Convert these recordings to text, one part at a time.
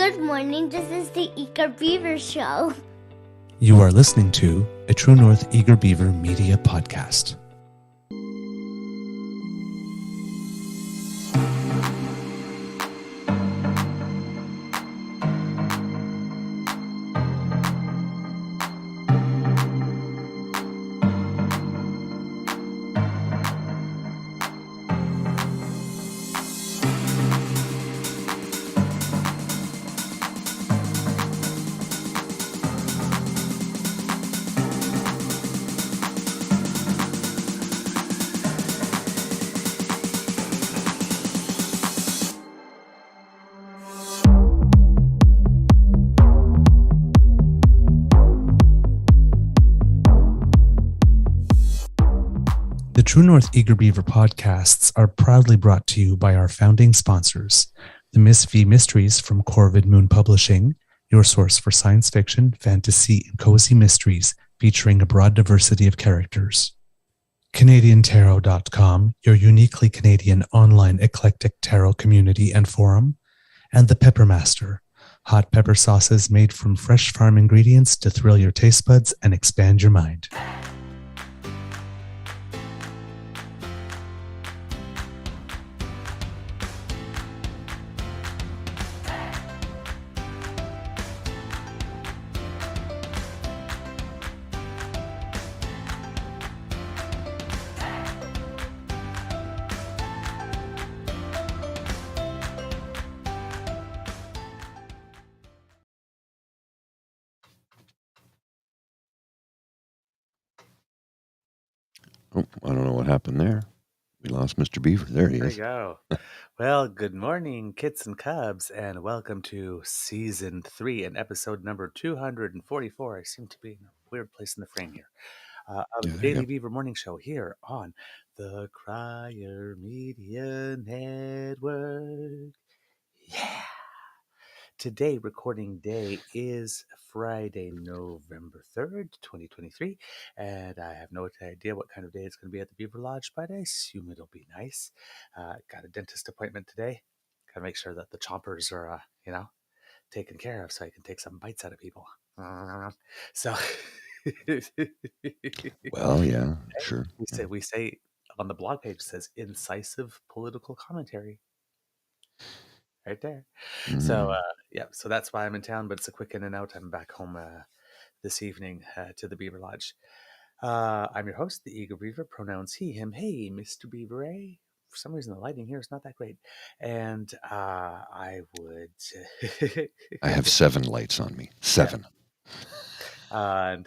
Good morning, this is the Eager Beaver Show. You are listening to a True North Eager Beaver Media Podcast. The True North Eager Beaver podcasts are proudly brought to you by our founding sponsors, the Miss V Mysteries from Corvid Moon Publishing, your source for science fiction, fantasy, and cozy mysteries featuring a broad diversity of characters. CanadianTarot.com, your uniquely Canadian online eclectic tarot community and forum, and the Peppermaster, hot pepper sauces made from fresh farm ingredients to thrill your taste buds and expand your mind. Oh, I don't know what happened there. We lost Mr. Beaver. There he There is. you go. Well, good morning, kits and cubs, and welcome to season 3 and episode number 244. I seem to be in a weird place in the frame here. Of Yeah, the there you Daily go. Beaver Morning Show here on the Crier Media Network. Yeah. Today, recording day is Friday, November 3rd, 2023, and I have no idea what kind of day it's going to be at the Beaver Lodge, but I assume it'll be nice. Got a dentist appointment today. Got to make sure that the chompers are, taken care of so I can take some bites out of people. So, Well, yeah, sure. we say on the blog page, it says incisive political commentary. Right there. So, so that's why I'm in town, but it's a quick in and out. I'm back home this evening to the Beaver Lodge. I'm your host, the Eager Beaver, pronouns he, him, hey, Mr. Beaver, eh? For some reason, the lighting here is not that great. And I would... I have 7 lights on me. 7. And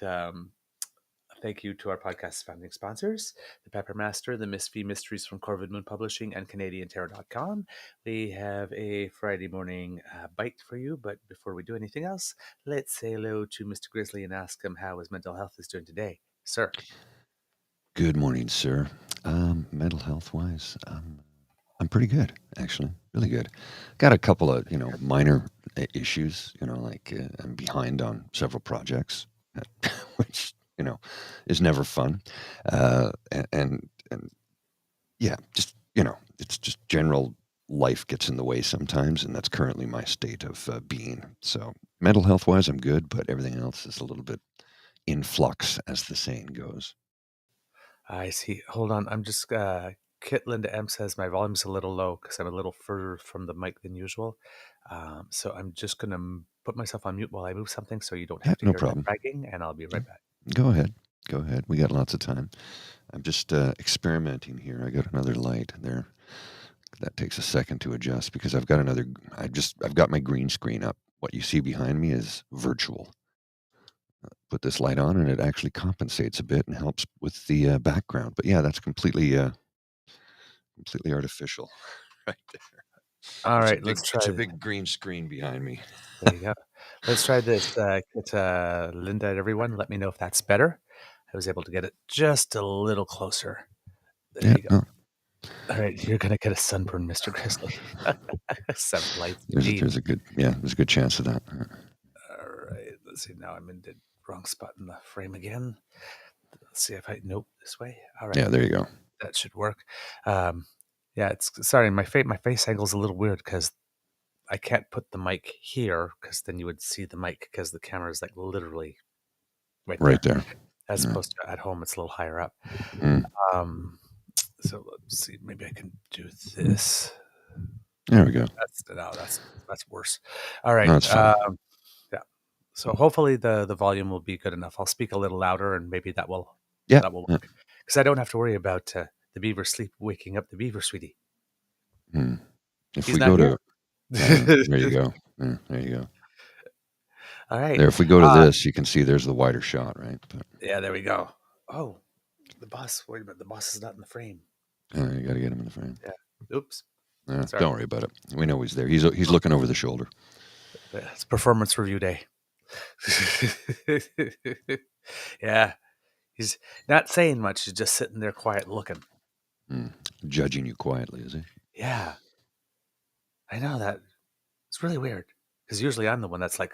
thank you to our podcast founding sponsors, the Peppermaster, the Miss V Mysteries from Corvid Moon Publishing, and CanadianTarot.com. We have a Friday morning bite for you, but before we do anything else, let's say hello to Mr. Grizzly and ask him how his mental health is doing today. Sir. Good morning, sir. Mental health-wise, I'm pretty good, actually. Really good. Got a couple of, minor issues, like I'm behind on several projects, which, is never fun. And yeah, just, it's just general life gets in the way sometimes, and that's currently my state of being. So mental health-wise, I'm good, but everything else is a little bit in flux, as the saying goes. I see. Hold on. I'm just... Kit Linda M says my volume's a little low because I'm a little further from the mic than usual. So I'm just going to put myself on mute while I move something so you don't have to No hear problem. that bragging, and I'll be right back. Go ahead. Go ahead. We got lots of time. I'm just experimenting here. I got another light there. That takes a second to adjust because I've got my green screen up. What you see behind me is virtual. Put this light on and it actually compensates a bit and helps with the background. But yeah, that's completely artificial right there. All right, let's try. It's a big green screen behind me. There you go. Let's try this. Get Linda, everyone. Let me know if that's better. I was able to get it just a little closer. There you go. All right, you're gonna get a sunburn, Mr. Grizzly. 7 lights. There's a good chance of that. All right, let's see. Now I'm in the wrong spot in the frame again. Let's see if nope, this way. All right. Yeah, there you go. That should work. Yeah, it's sorry. My face angle's a little weird because I can't put the mic here because then you would see the mic because the camera is like literally right Right there. there. As Yeah. opposed to at home, it's a little higher up. Mm. So let's see. Maybe I can do this. There we go. That's worse. All right. No, that's fine. Yeah. So hopefully the volume will be good enough. I'll speak a little louder, and maybe that will Yeah. work. Because I don't have to worry about the beaver sleep waking up the beaver, sweetie. Mm. If He's we not go here. to, there you go. Yeah, there you go. All right. There, if we go to this, you can see there's the wider shot, right? But, Yeah, there we go. Oh, the boss. Wait a minute. The boss is not in the frame. you got to get him in the frame. Yeah. Oops. Don't worry about it. We know he's there. He's looking over the shoulder. It's performance review day. Yeah. He's not saying much. He's just sitting there quiet looking. Judging you quietly, is he? Yeah. I know that. It's really weird. Because usually I'm the one that's like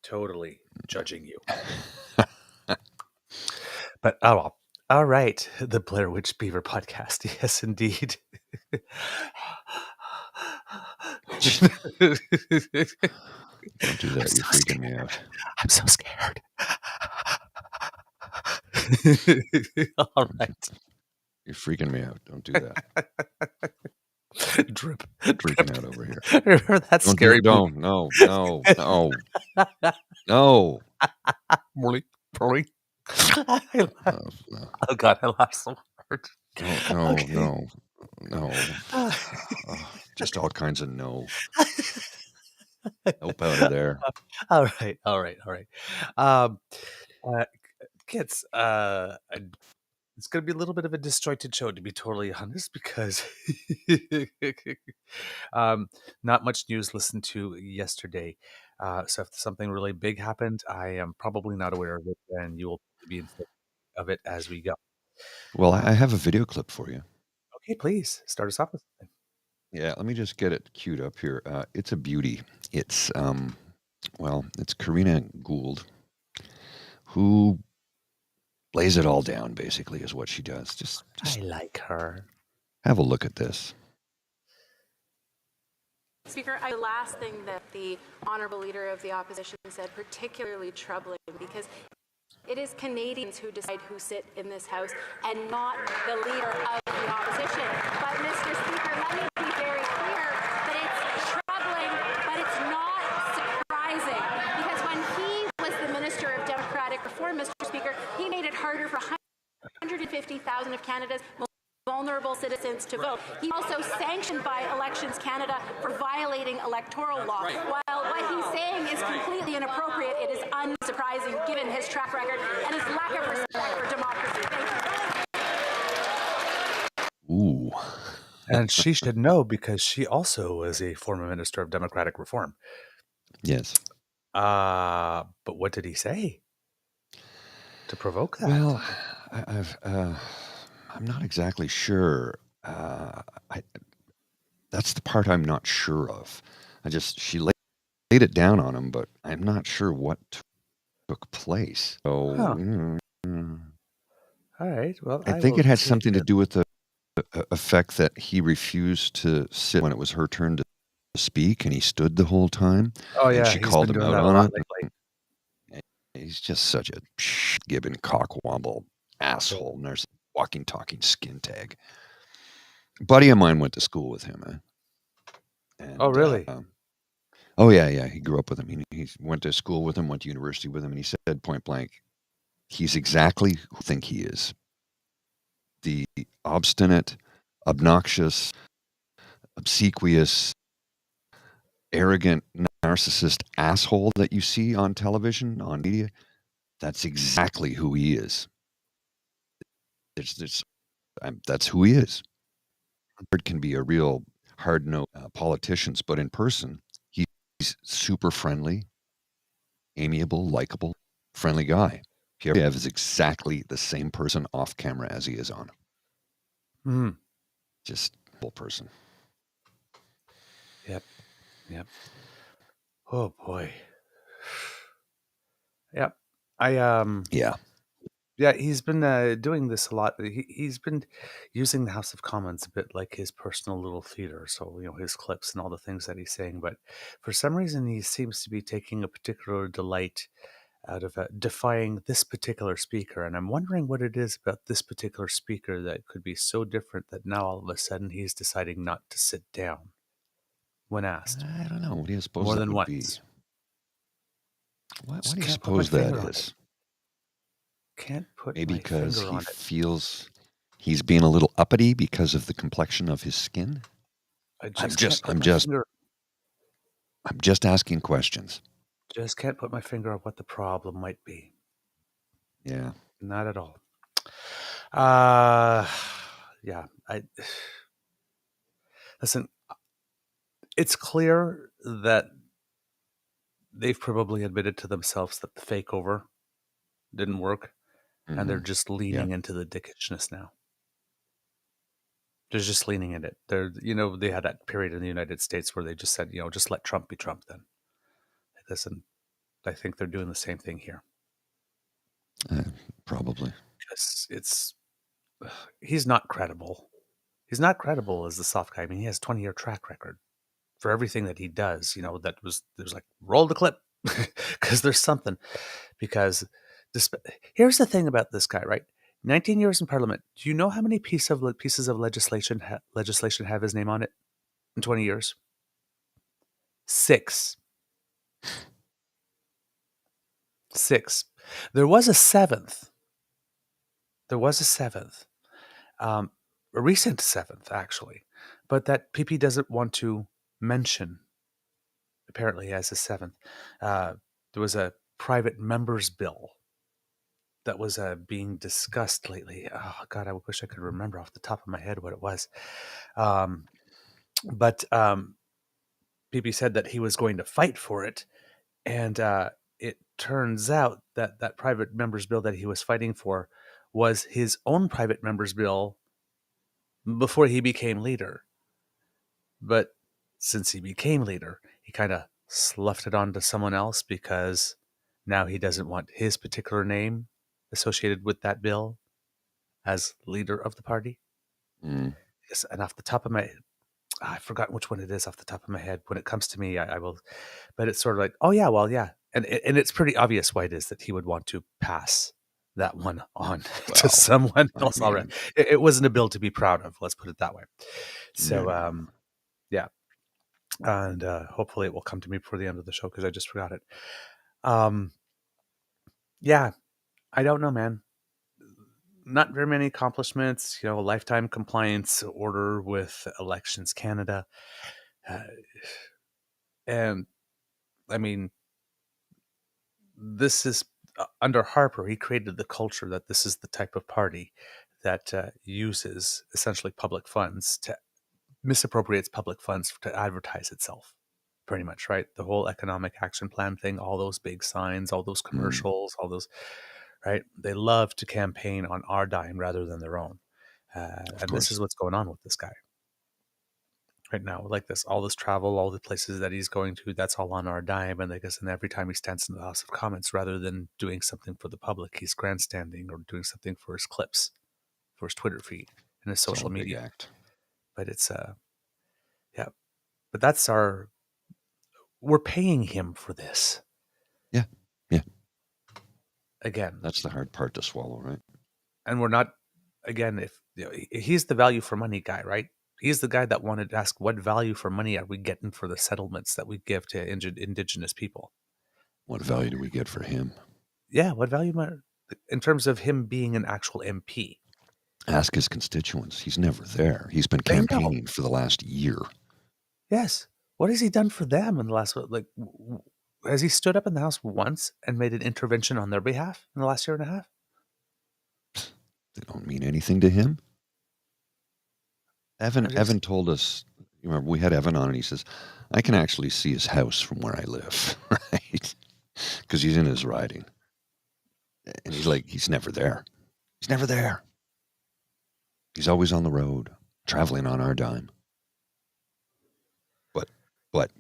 totally judging you. But oh well. All right. The Blair Witch Beaver podcast. Yes, indeed. Don't do that. You're freaking me out. I'm so scared. All right. You're freaking me out. Don't do that. Drip. Freaking out over here. Remember that scary Don't. No. movie? Morley. No. Oh God, I laughed so hard. No. Just all kinds of no. Nope, out of there. All right. Kids, it's going to be a little bit of a disjointed show, to be totally honest, because not much news listened to yesterday. So if something really big happened, I am probably not aware of it, and you will be informed of it as we go. Well, I have a video clip for you. Okay, please start us off with something. Yeah, let me just get it queued up here. It's a beauty. It's it's Karina Gould, who lays it all down, basically, is what she does. Just I like her. have a look at this. Speaker, the last thing that the Honourable Leader of the Opposition said, particularly troubling, because it is Canadians who decide who sit in this House and not the Leader of the Opposition. But, Mr. Speaker, let me be very clear that it's troubling, but it's not surprising. Because when he was the Minister of Democratic Reform, Mr. Speaker, he made it harder for 150,000 of Canada's most vulnerable citizens to vote. He also sanctioned by Elections Canada for violating electoral law. While what he's saying is completely inappropriate, it is unsurprising given his track record and his lack of respect for democracy. Thank you. Ooh. And she should know because she also was a former Minister of Democratic Reform. Yes. But what did he say to provoke that? Well, I'm not exactly sure. That's the part I'm not sure of. She laid it down on him, but I'm not sure what took place. So, all right. Well, I think it had something to do with the effect that he refused to sit when it was her turn to speak, and he stood the whole time. Oh yeah, and she called him out on it. Lately. He's just such a gibbon cockwomble asshole, walking, talking skin tag. A buddy of mine went to school with him. And, oh really? Yeah. He grew up with him. He went to school with him, went to university with him, and he said point blank, he's exactly who I think he is. The obstinate, obnoxious, obsequious, arrogant, narcissist asshole that you see on television, on media. That's exactly who he is. That's who he is. It can be a real hard-nosed politicians, but in person, he's super friendly, amiable, likable, friendly guy. Pierre is exactly the same person off camera as he is on. Mm-hmm. Just a full person. Yep. Oh boy. Yep. Yeah. Yeah, he's been doing this a lot. He's been using the House of Commons a bit like his personal little theater. So, his clips and all the things that he's saying. But for some reason, he seems to be taking a particular delight out of defying this particular speaker. And I'm wondering what it is about this particular speaker that could be so different that now all of a sudden he's deciding not to sit down when asked I don't know. What do you suppose more that than would once. be? Why Just do you can't put my suppose that finger on it. is? Can't put Maybe my because finger he on it. feels he's being a little uppity because of the complexion of his skin. I I'm just just, can't put I'm my just, finger. I'm just asking questions. Just can't put my finger on what the problem might be. Yeah. Not at all. Yeah. Listen. It's clear that they've probably admitted to themselves that the fake over didn't work, and they're Mhm. just Yeah. leaning into the dickishness now. They're just leaning in it. They had that period in the United States where they just said, just let Trump be Trump then. Listen, I think they're doing the same thing here. Probably. Because he's not credible. He's not credible as the soft guy. I mean, he has a 20-year track record for everything that he does. There's like, roll the clip because there's something. Because here's the thing about this guy, right? 19 years in Parliament. Do you know how many pieces of legislation have his name on it in 20 years? 6. 6. There was a seventh. A recent seventh, actually, but that PP doesn't want to mention, apparently, as a seventh. There was a private member's bill that was being discussed lately. Oh, God, I wish I could remember off the top of my head what it was. But PP said that he was going to fight for it, and it turns out that that private member's bill that he was fighting for was his own private member's bill before he became leader. But since he became leader, he kind of sloughed it on to someone else because now he doesn't want his particular name associated with that bill as leader of the party. Mm. Yes, and off the top of my I've forgotten which one it is off the top of my head. When it comes to me, I will, but it's sort of like, oh yeah, well, yeah. And it's pretty obvious why it is that he would want to pass that one on to Well, someone I else already. mean, It wasn't a bill to be proud of. Let's put it that way. So, no. yeah. And hopefully it will come to me before the end of the show because I just forgot it. Yeah, I don't know, man. Not very many accomplishments, lifetime compliance order with Elections Canada. And I mean, this is under Harper, he created the culture that this is the type of party that uses essentially public funds to misappropriates public funds to advertise itself. Pretty much, right? The whole economic action plan thing, all those big signs, all those commercials, all those, right? They love to campaign on our dime rather than their own. And this is what's going on with this guy right now. Like this, all this travel, all the places that he's going to, that's all on our dime. And I guess, and every time he stands in the House of Commons, rather than doing something for the public, he's grandstanding or doing something for his clips, for his Twitter feed and his social media. Act. But it's, yeah, but that's we're paying him for this. Yeah. Yeah. Again. That's the hard part to swallow, right? And we're not, again, if he's the value for money guy, right? He's the guy that wanted to ask, what value for money are we getting for the settlements that we give to Indigenous people? What value do we get for him? Yeah, what value in terms of him being an actual MP? Ask his constituents. He's never there. He's been campaigning for the last year. Yes. What has he done for them in the last, has he stood up in the House once and made an intervention on their behalf in the last year and a half? They don't mean anything to him. Evan told us, you remember, we had Evan on and he says, I can actually see his house from where I live, right? Because he's in his riding. And he's like, he's never there. He's never there. He's always on the road, traveling on our dime. But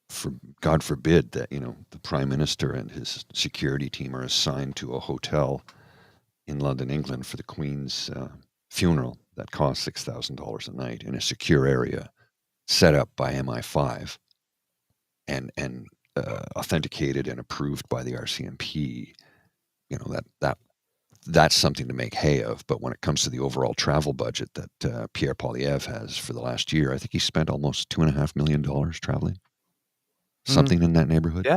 for God forbid that, the Prime Minister and his security team are assigned to a hotel in London, England, for the Queen's funeral that cost $6,000 a night in a secure area set up by MI5 and authenticated and approved by the RCMP. That's something to make hay of. But when it comes to the overall travel budget that Pierre Poilievre has for the last year, I think he spent almost $2.5 million traveling, something in that neighborhood.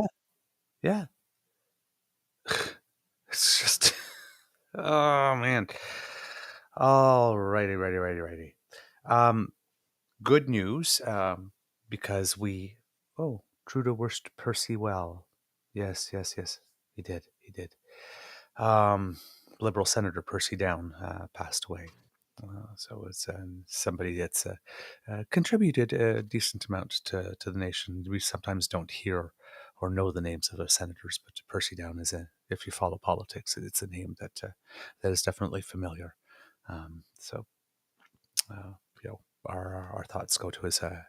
Yeah. It's just, oh man. Righty. Good news, because Trudeau wished Percy well. Yes, he did. Liberal Senator Percy Down passed away. So it's somebody that's contributed a decent amount to the nation. We sometimes don't hear or know the names of the senators, but Percy Down is if you follow politics, it's a name that is definitely familiar. So our thoughts go to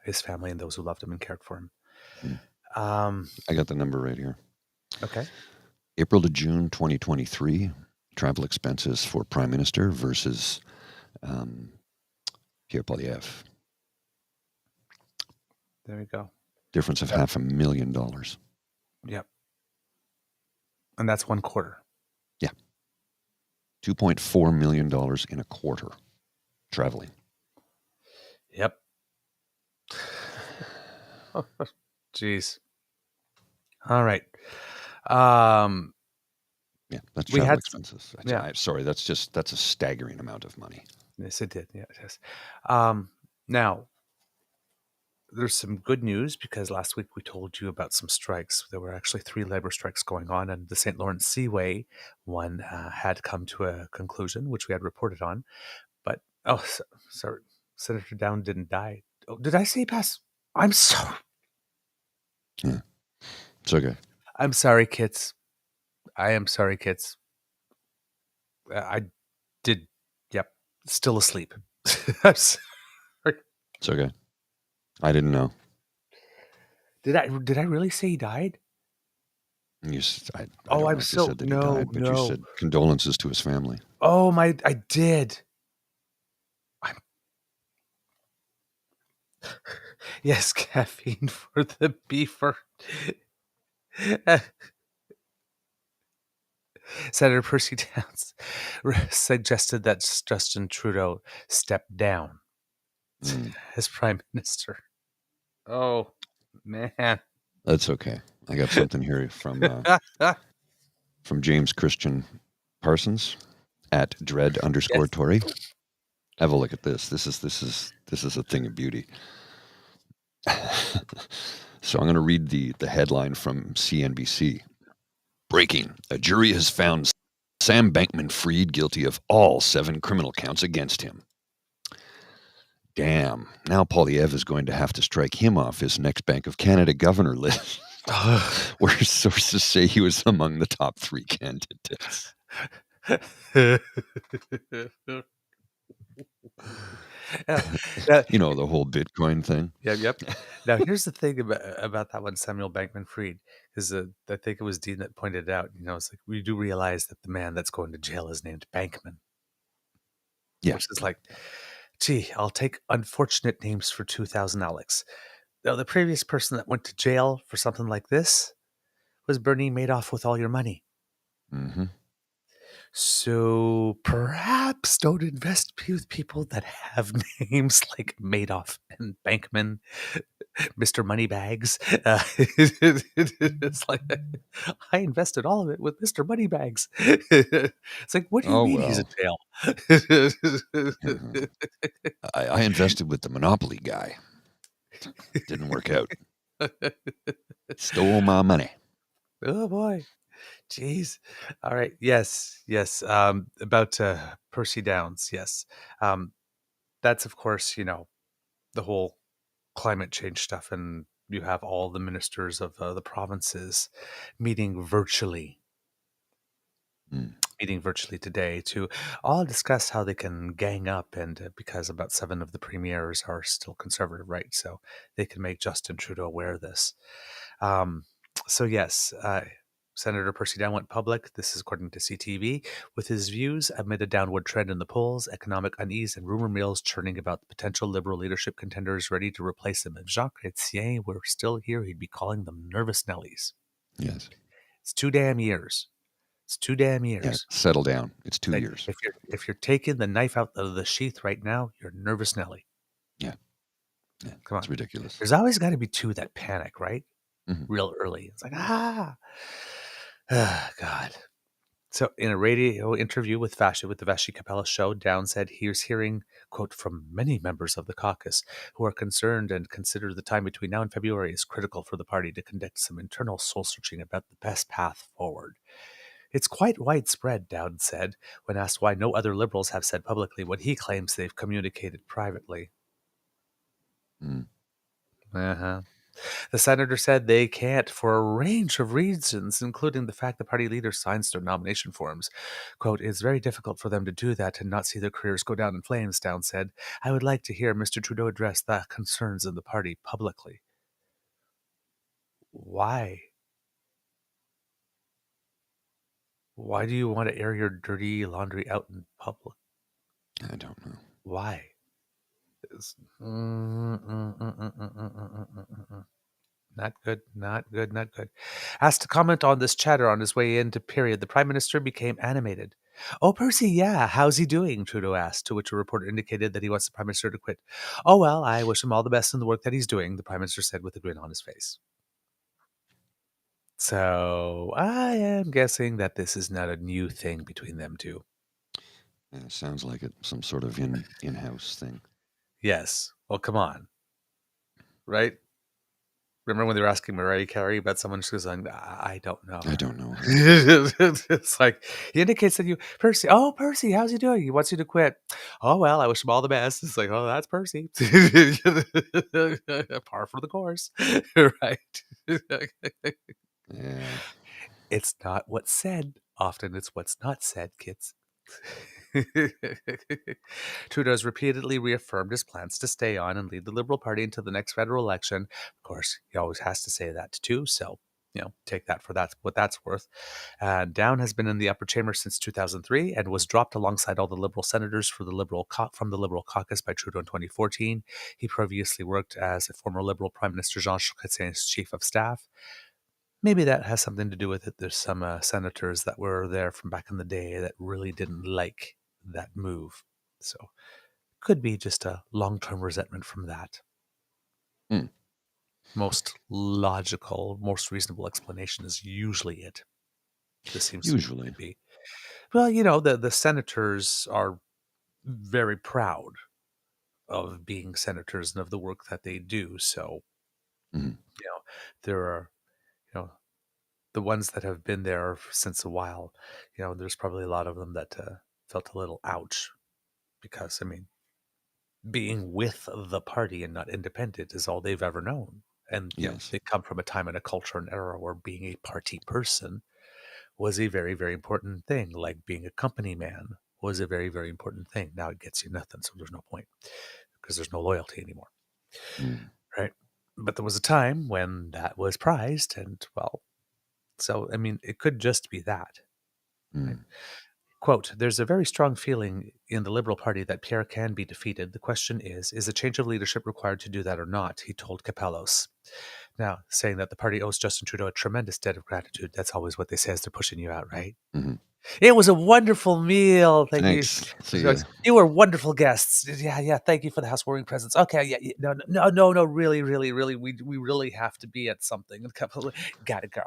his family and those who loved him and cared for him. I got the number right here. Okay. April to June 2023, travel expenses for Prime Minister versus Pierre Poilievre. There we go. Difference of $500,000. Yep. And that's 1 quarter. Yeah. $2.4 million in a quarter traveling. Yep. Jeez. All right. Yeah, that's We travel had expenses. yeah. I'm sorry, that's a staggering amount of money. Yes, it did. Yeah, it is. Now, there's some good news because last week we told you about some strikes. There were actually 3 labor strikes going on, and the St. Lawrence Seaway one had come to a conclusion, which we had reported on. But, sorry, Senator Down didn't die. Oh, did I say pass? I'm sorry. Yeah. It's okay. I'm sorry, kids. I am sorry, kids. I did. Yep. Still asleep. I'm sorry. It's okay. I didn't know. Did I really say he died? You, I don't know I'm if you said that he died, but you said condolences to his family. Oh my! I did. Yes, caffeine for the beaver. Senator Percy Downs suggested that Justin Trudeau step down as Prime Minister. Oh, man. That's okay. I got something here from James Christian Parsons at dread_Tory. Have a look at this. This is a thing of beauty. So I'm going to read the headline from CNBC. Breaking. A jury has found Sam Bankman-Fried guilty of all 7 criminal counts against him. Damn. Now Poilievre is going to have to strike him off his next Bank of Canada governor list, where sources say he was among the top 3 candidates. The whole Bitcoin thing. Yep. Now, here's the thing about that one, Samuel Bankman-Fried, because I think it was Dean that pointed it out. It's like we do realize that the man that's going to jail is named Bankman. Yeah. Which is like, gee, I'll take unfortunate names for 2,000 Alex. Now, the previous person that went to jail for something like this was Bernie Madoff with all your money. Mm-hmm. So perhaps don't invest with people that have names like Madoff and Bankman, Mr. Moneybags. It's like, I invested all of it with Mr. Moneybags. It's like, what do you mean he's in jail? I invested with the Monopoly guy. Didn't work out. Stole my money. Oh, boy. Jeez. All right. Yes. About Percy Downs. Yes. That's, of course, the whole climate change stuff. And you have all the ministers of the provinces meeting virtually today to all discuss how they can gang up. And because about 7 of the premiers are still conservative, right? So they can make Justin Trudeau aware of this. So yes, Senator Percy Down went public, this is according to CTV, with his views amid a downward trend in the polls, economic unease, and rumor mills churning about the potential Liberal leadership contenders ready to replace him. If Jacques Chrétien were still here, he'd be calling them nervous Nellies. Yes. It's 2 damn years. It's 2 damn Yeah. years. Settle down. It's 2 Like, years. If you're taking the knife out of the sheath right now, you're nervous Nelly. Yeah. Yeah. Come on. It's ridiculous. There's always got to be two that panic, right? Mhm. Real early. It's like, God. So in a radio interview with the Vashi Capella show, Down said he was hearing, quote, from many members of the caucus who are concerned and consider the time between now and February is critical for the party to conduct some internal soul-searching about the best path forward. It's quite widespread, Dowd said, when asked why no other Liberals have said publicly what he claims they've communicated privately. Mm. The senator said they can't for a range of reasons, including the fact the party leader signs their nomination forms. Quote, it's very difficult for them to do that and not see their careers go down in flames, Down said. I would like to hear Mr. Trudeau address the concerns of the party publicly. Why? Why do you want to air your dirty laundry out in public? I don't know. Why? Not good, not good, not good. Asked to comment on this chatter on his way into period, the Prime Minister became animated. Oh, Percy, yeah, how's he doing? Trudeau asked, to which a reporter indicated that he wants the Prime Minister to quit. Oh, well, I wish him all the best in the work that he's doing, the Prime Minister said with a grin on his face. So I am guessing that this is not a new thing between them two. Yeah, sounds like it. Some sort of in-house thing. Yes. Well, come on. Right? Remember when they were asking Mariah Carey about someone? She was like, I don't know. I don't know. It's like, he indicates that you, Percy, oh, Percy, how's he doing? He wants you to quit. Oh, well, I wish him all the best. It's like, oh, that's Percy. Par for the course. Right. Yeah. It's not what's said. Often it's what's not said, kids. Trudeau's repeatedly reaffirmed his plans to stay on and lead the Liberal Party into the next federal election. Of course, he always has to say that too, so take that for what that's worth. Down has been in the upper chamber since 2003 and was dropped alongside all the Liberal senators from the Liberal caucus by Trudeau in 2014. He previously worked as a former Liberal Prime Minister Jean Chrétien's chief of staff. Maybe that has something to do with it. There's some senators that were there from back in the day that really didn't like that move. So could be just a long-term resentment from that. Mm. Most logical, most reasonable explanation is usually it. This seems to be. Well, the senators are very proud of being senators and of the work that they do. So, there are, the ones that have been there since a while, there's probably a lot of them that felt a little ouch because, being with the party and not independent is all they've ever known. And they come from a time and a culture and era where being a party person was a very, very important thing. Like being a company man was a very, very important thing. Now it gets you nothing, so there's no point because there's no loyalty anymore. Right? But there was a time when that was prized and, well, so, it could just be that. Right? Quote, there's a very strong feeling in the Liberal Party that Pierre can be defeated. The question is a change of leadership required to do that or not, he told Capellos. Now, saying that the party owes Justin Trudeau a tremendous debt of gratitude, that's always what they say as they're pushing you out, right? Mm-hmm. It was a wonderful meal. Thanks. You were wonderful guests. Yeah. Thank you for the housewarming presents. Okay. Yeah. No. Really. We really have to be at something. Gotta go.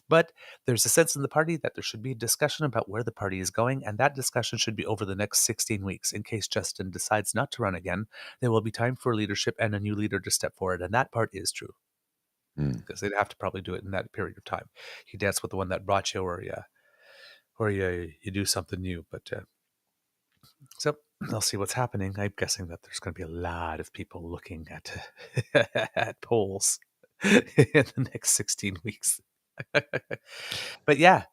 But there's a sense in the party that there should be a discussion about where the party is going, and that discussion should be over the next 16 weeks. In case Justin decides not to run again, there will be time for leadership and a new leader to step forward, and that part is true. Because they'd have to probably do it in that period of time. You dance with the one that brought you, or you do something new. But so I'll see what's happening. I'm guessing that there's going to be a lot of people looking at at polls in the next 16 weeks. But yeah,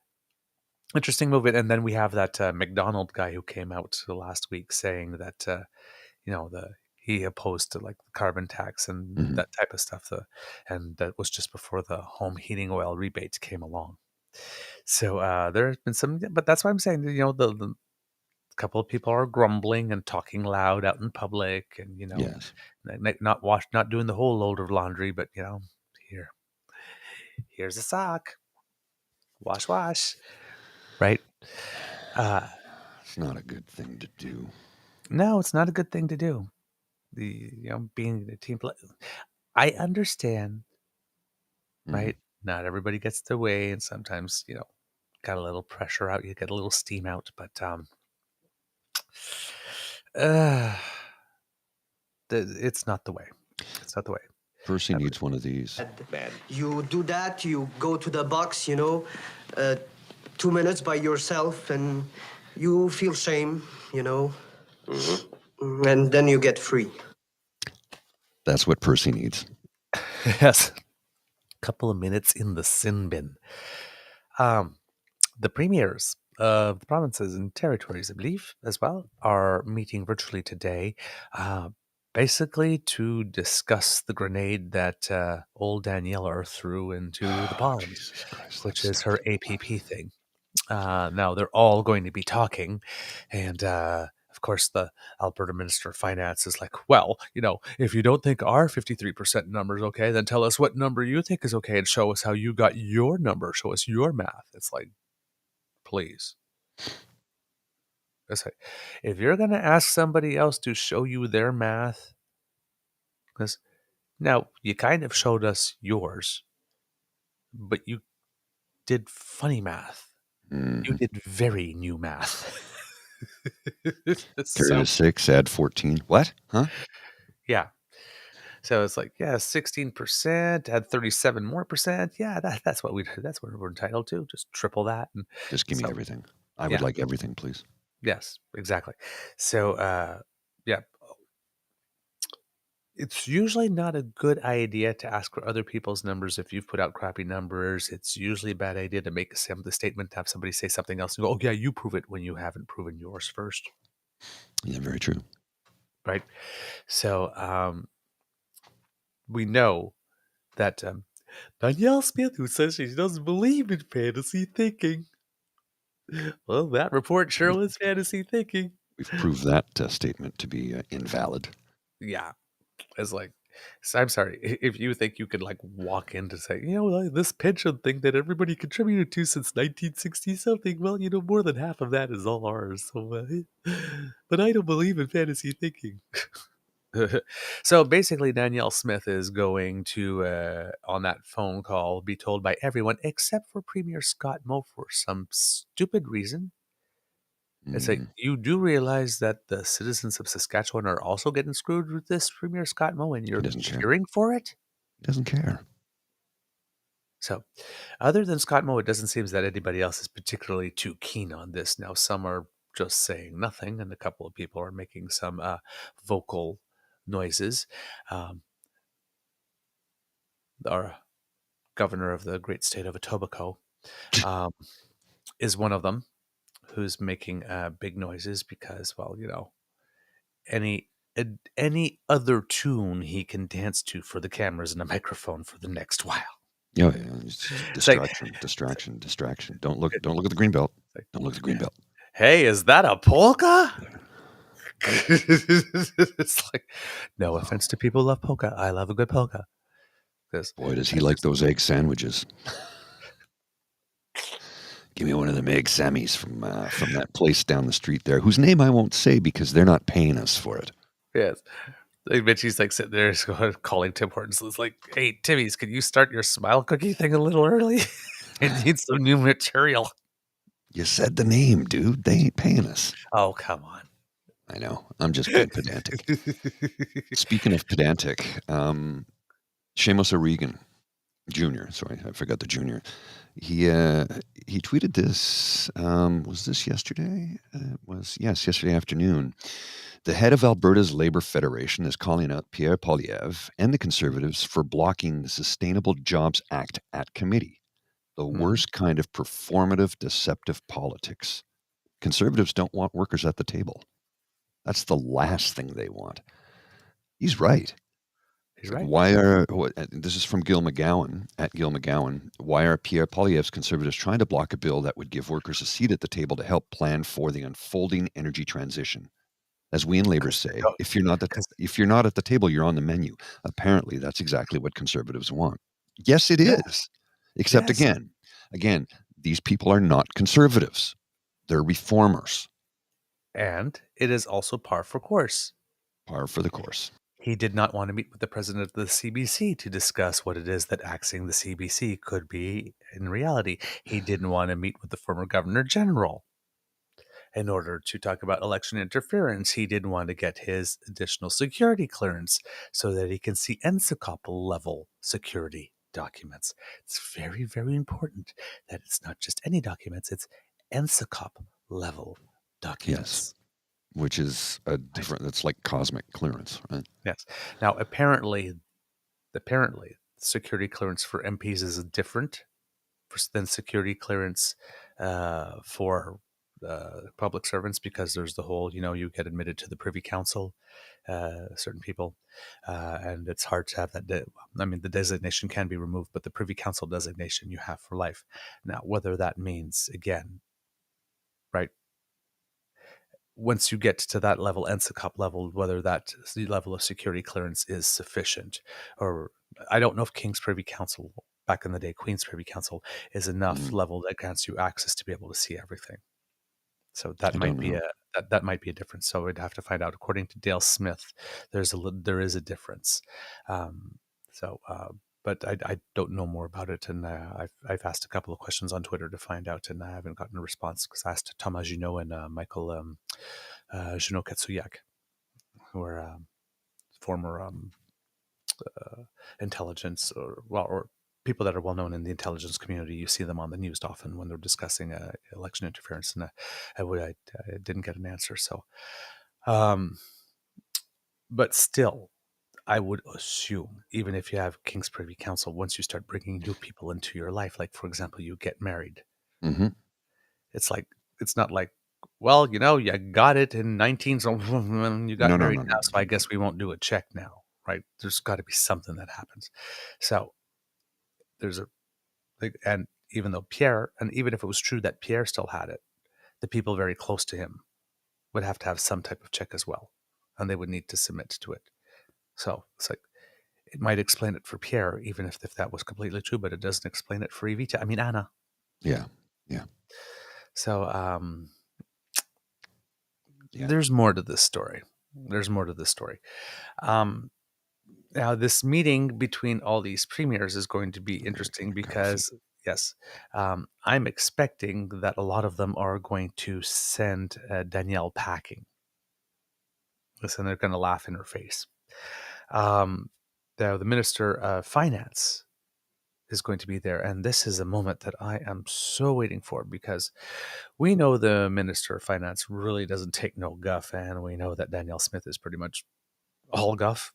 interesting movement. And then we have that McDonald guy who came out last week saying that he opposed to like the carbon tax and Mhm. that type of stuff. And that was just before the home heating oil rebates came along. So there's been some, but that's why I'm saying, the couple of people are grumbling and talking loud out in public, and Yes. not doing the whole load of laundry, but here's a sock, wash, right? Uh, It's not a good thing to do. no, it's not a good thing to do. Being a team player, I understand, right? Not everybody gets their way, and sometimes got a little pressure out, you get a little steam out, but it's not the way. It's not the way. Percy needs one of these. You do that, you go to the box, 2 minutes by yourself, and you feel shame, and then you get free. That's what Percy needs. Yes. Couple of minutes in the sin bin. The premiers of the provinces and territories, I believe, as well, are meeting virtually today, basically to discuss the grenade that old Daniela threw into the pond, Jesus Christ, which that is her starts with APP thing. Now, they're all going to be talking, and of course, the Alberta Minister of Finance is like, well, if you don't think our 53% number is okay, then tell us what number you think is okay and show us how you got your number. Show us your math. It's like, please. It's like, if you're going to ask somebody else to show you their math, because now you kind of showed us yours, but you did funny math. You did very new math. Carry to 6, add 14. What? Huh? Yeah. So it's like, 16%, add 37 more percent. Yeah, that's what we're entitled to. Just triple that. And Just give me so, everything. I would like everything, please. yes, exactly. So, it's usually not a good idea to ask for other people's numbers if you've put out crappy numbers. It's usually a bad idea to make the statement, to have somebody say something else and go, oh, yeah, you prove it when you haven't proven yours first. Yeah, very true. Right? So, we know that Danielle Smith, who says she doesn't believe in fantasy thinking. Well, that report sure was fantasy thinking. We've proved that statement to be invalid. Yeah. It's like, so I'm sorry, if you think you could like walk in to say, like, this pension thing that everybody contributed to since 1960 something, well, more than half of that is all ours. So, but I don't believe in fantasy thinking. So basically, Danielle Smith is going to, on that phone call, be told by everyone except for Premier Scott Moe for some stupid reason. It's like, you do realize that the citizens of Saskatchewan are also getting screwed with this, Premier Scott Moe, and you're cheering for it? He doesn't care. So, other than Scott Moe, it doesn't seem that anybody else is particularly too keen on this. Now, some are just saying nothing, and a couple of people are making some vocal noises. Our governor of the Great State of Etobicoke is one of them, who's making big noises because, well, any other tune he can dance to for the cameras and a microphone for the next while. Oh, yeah. It's distraction. Don't look at the green belt. Don't look at the green belt. Hey, is that a polka? It's like, no offense to people who love polka. I love a good polka. Boy, does he like those egg sandwiches. Give me one of them egg Sammies from that place down the street there, whose name I won't say because they're not paying us for it. Yes. I bet she's like sitting there calling Tim Hortons. It's like, hey, Timmy's, can you start your smile cookie thing a little early? I need some new material. You said the name, dude. They ain't paying us. Oh, come on. I know. I'm just being pedantic. Speaking of pedantic, Seamus O'Regan Jr. Sorry, I forgot the junior. He tweeted this. Was this yesterday? Yesterday afternoon. The head of Alberta's Labour Federation is calling out Pierre Poilievre and the Conservatives for blocking the Sustainable Jobs Act at committee. The worst kind of performative, deceptive politics. Conservatives don't want workers at the table. That's the last thing they want. He's right. He's Like, right. this is from Gil McGowan, at Gil McGowan. Why are Pierre Poilievre's Conservatives trying to block a bill that would give workers a seat at the table to help plan for the unfolding energy transition? As we in Labour say, if you're not at the table, you're on the menu. Apparently, that's exactly what Conservatives want. Yes, it Yeah. is. Except Yes. again, these people are not Conservatives. They're reformers. And it is also par for course. Par for the course. He did not want to meet with the president of the CBC to discuss what it is that axing the CBC could be in reality. He didn't want to meet with the former governor general in order to talk about election interference. He didn't want to get his additional security clearance so that he can see NSICOP level security documents. It's very, very important that it's not just any documents, it's NSICOP level documents. Yes. Which is a different, that's like cosmic clearance, right? Yes. Now, apparently, security clearance for MPs is different than security clearance for public servants, because there's the whole, you get admitted to the Privy Council, certain people, and it's hard to have that. The designation can be removed, but the Privy Council designation you have for life. Now, whether that means, again, right, once you get to that level, NSICOP level, whether that level of security clearance is sufficient, or I don't know if King's Privy Council, back in the day, Queen's Privy Council, is enough level that grants you access to be able to see everything. So that might be that might be a difference. So we'd have to find out. According to Dale Smith, there is a difference. But I don't know more about it, and I've asked a couple of questions on Twitter to find out, and I haven't gotten a response, because I asked Thomas Junot and Michael Junot Katsuyak, who are former intelligence or people that are well known in the intelligence community. You see them on the news often when they're discussing election interference, and I didn't get an answer. So, but still, I would assume, even if you have King's Privy Council, once you start bringing new people into your life, like, for example, you get married, it's not like, well, you got it in 19, so you got married now, so I guess we won't do a check now, right? There's got to be something that happens. So and even if it was true that Pierre still had it, the people very close to him would have to have some type of check as well, and they would need to submit to it. So it's like, it might explain it for Pierre, even if that was completely true, but it doesn't explain it for Evita. I mean, Anna. Yeah. So there's more to this story. Now, this meeting between all these premiers is going to be interesting because, yes, I'm expecting that a lot of them are going to send Danielle packing. Listen, they're going to laugh in her face. The Minister of Finance is going to be there, and this is a moment that I am so waiting for, because we know the Minister of Finance really doesn't take no guff, and we know that Danielle Smith is pretty much all guff.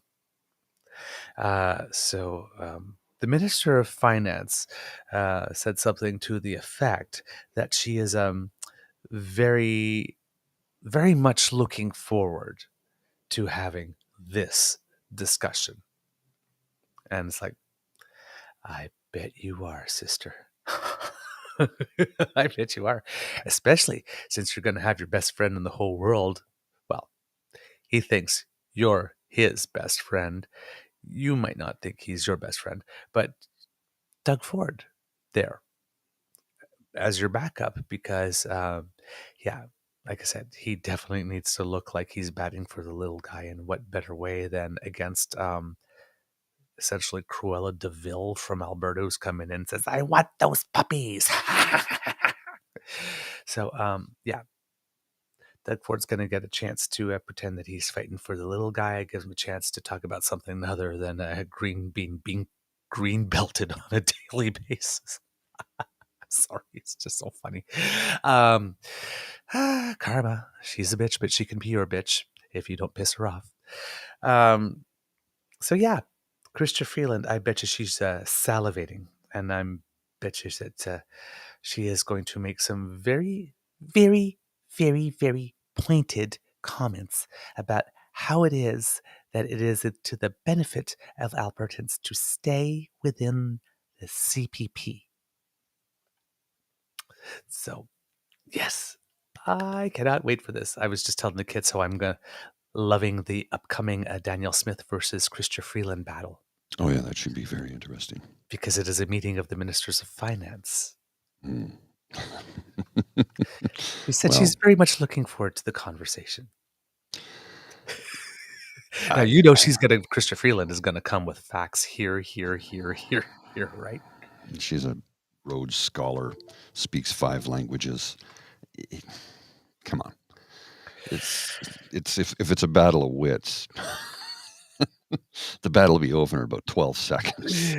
So the Minister of Finance said something to the effect that she is very, very much looking forward to having this discussion. And it's like, I bet you are, sister. I bet you are. Especially since you're going to have your best friend in the whole world. Well, he thinks you're his best friend. You might not think he's your best friend, but Doug Ford there as your backup, because, like I said, he definitely needs to look like he's batting for the little guy. And what better way than against essentially Cruella de Vil from Alberta, who's coming in and says, I want those puppies. So, Doug Ford's going to get a chance to pretend that he's fighting for the little guy. It gives him a chance to talk about something other than being green belted on a daily basis. Sorry, it's just so funny. Karma, she's a bitch, but she can be your bitch if you don't piss her off. So yeah, Chrystia Freeland, I bet you she's salivating, and I bet you that she is going to make some very, very, very, very pointed comments about how it is that it is to the benefit of Albertans to stay within the CPP. So, yes, I cannot wait for this. I was just telling the kids how I'm loving the upcoming Danielle Smith versus Chrystia Freeland battle. Oh, yeah, that should be very interesting. Because it is a meeting of the ministers of finance. Mm. She said she's very much looking forward to the conversation. Now, Chrystia Freeland is going to come with facts here, right? She's a Rhodes Scholar, speaks 5 languages. Come on. It's if it's a battle of wits, the battle will be over in about 12 seconds.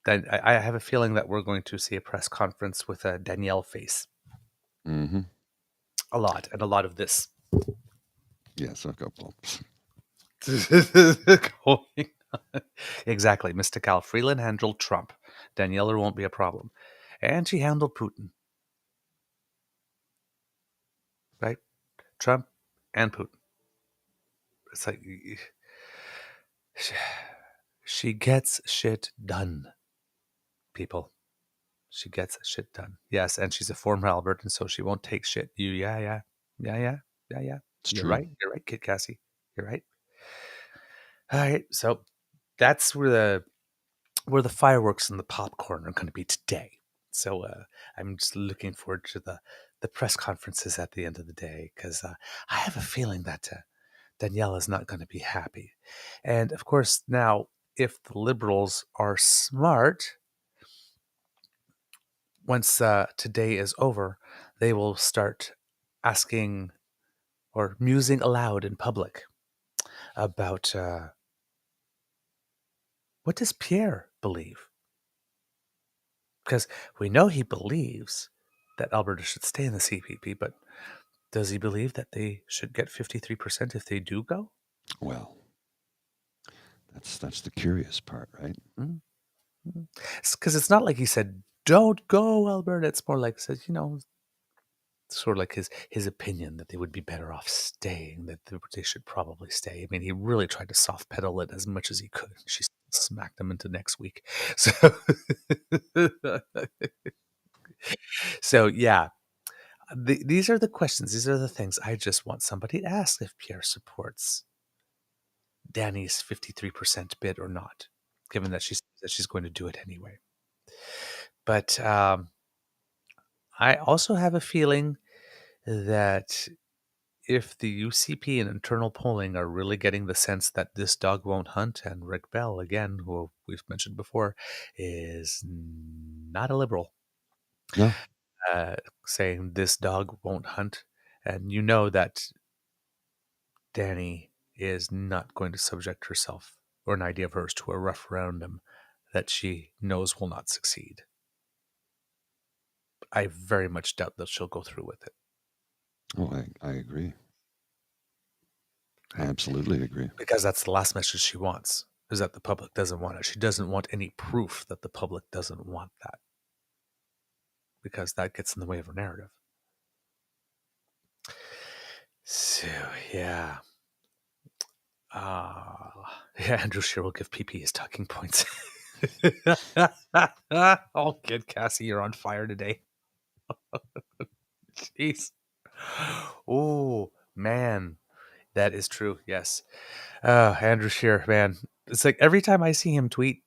I have a feeling that we're going to see a press conference with a Danielle face. Mm-hmm. A lot of this. Yes, I've got bumps. Going on. Exactly. Mystical Freeland handled Trump. Danielle won't be a problem. And she handled Putin. Right? Trump and Putin. It's like she gets shit done, people. She gets shit done. Yes, and she's a former Albertan, so she won't take shit. Yeah. It's You're true. right. You're right, Kid Cassie. You're right. All right, so that's where the fireworks and the popcorn are going to be today. So I'm just looking forward to the press conferences at the end of the day, because I have a feeling that Danielle is not going to be happy. And of course, now, if the Liberals are smart, once today is over, they will start asking or musing aloud in public about what does Pierre believe? Because we know he believes that Alberta should stay in the CPP, but does he believe that they should get 53% if they do go? Well, that's the curious part, right? Because it's not like he said, don't go, Alberta. It's more like, says, sort of like his opinion that they would be better off staying, that they should probably stay. I mean, he really tried to soft pedal it as much as he could. She smacked him into next week. So yeah, these are the questions. These are the things I just want somebody to ask if Pierre supports Danny's 53% bid or not, given that she's going to do it anyway. But I also have a feeling that if the UCP and internal polling are really getting the sense that this dog won't hunt, and Rick Bell, again, who we've mentioned before, is not a liberal, No. saying this dog won't hunt, and you know that Danny is not going to subject herself or an idea of hers to a referendum that she knows will not succeed. I very much doubt that she'll go through with it. Oh, I agree. I absolutely agree. Because that's the last message she wants, is that the public doesn't want it. She doesn't want any proof that the public doesn't want that, because that gets in the way of her narrative. So, yeah. Andrew Scheer will give PP his talking points. Oh, Kid Cassie, you're on fire today. Jeez. Oh, man. That is true, yes. Andrew Scheer, man. It's like every time I see him tweet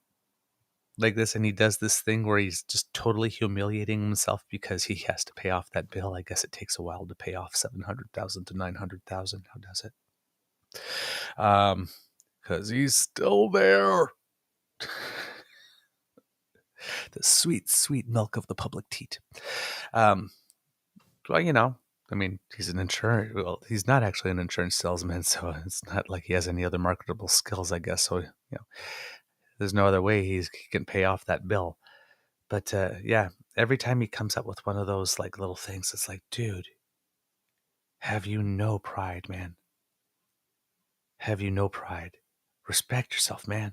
like this, and he does this thing where he's just totally humiliating himself because he has to pay off that bill. I guess it takes a while to pay off 700,000 to 900,000. How does it? Because he's still there. The sweet, sweet milk of the public teat. Well, I mean, he's he's not actually an insurance salesman, so it's not like he has any other marketable skills, I guess. So, there's no other way he can pay off that bill. But yeah, every time he comes up with one of those like little things, it's like, dude, have you no pride, man? Have you no pride? Respect yourself, man.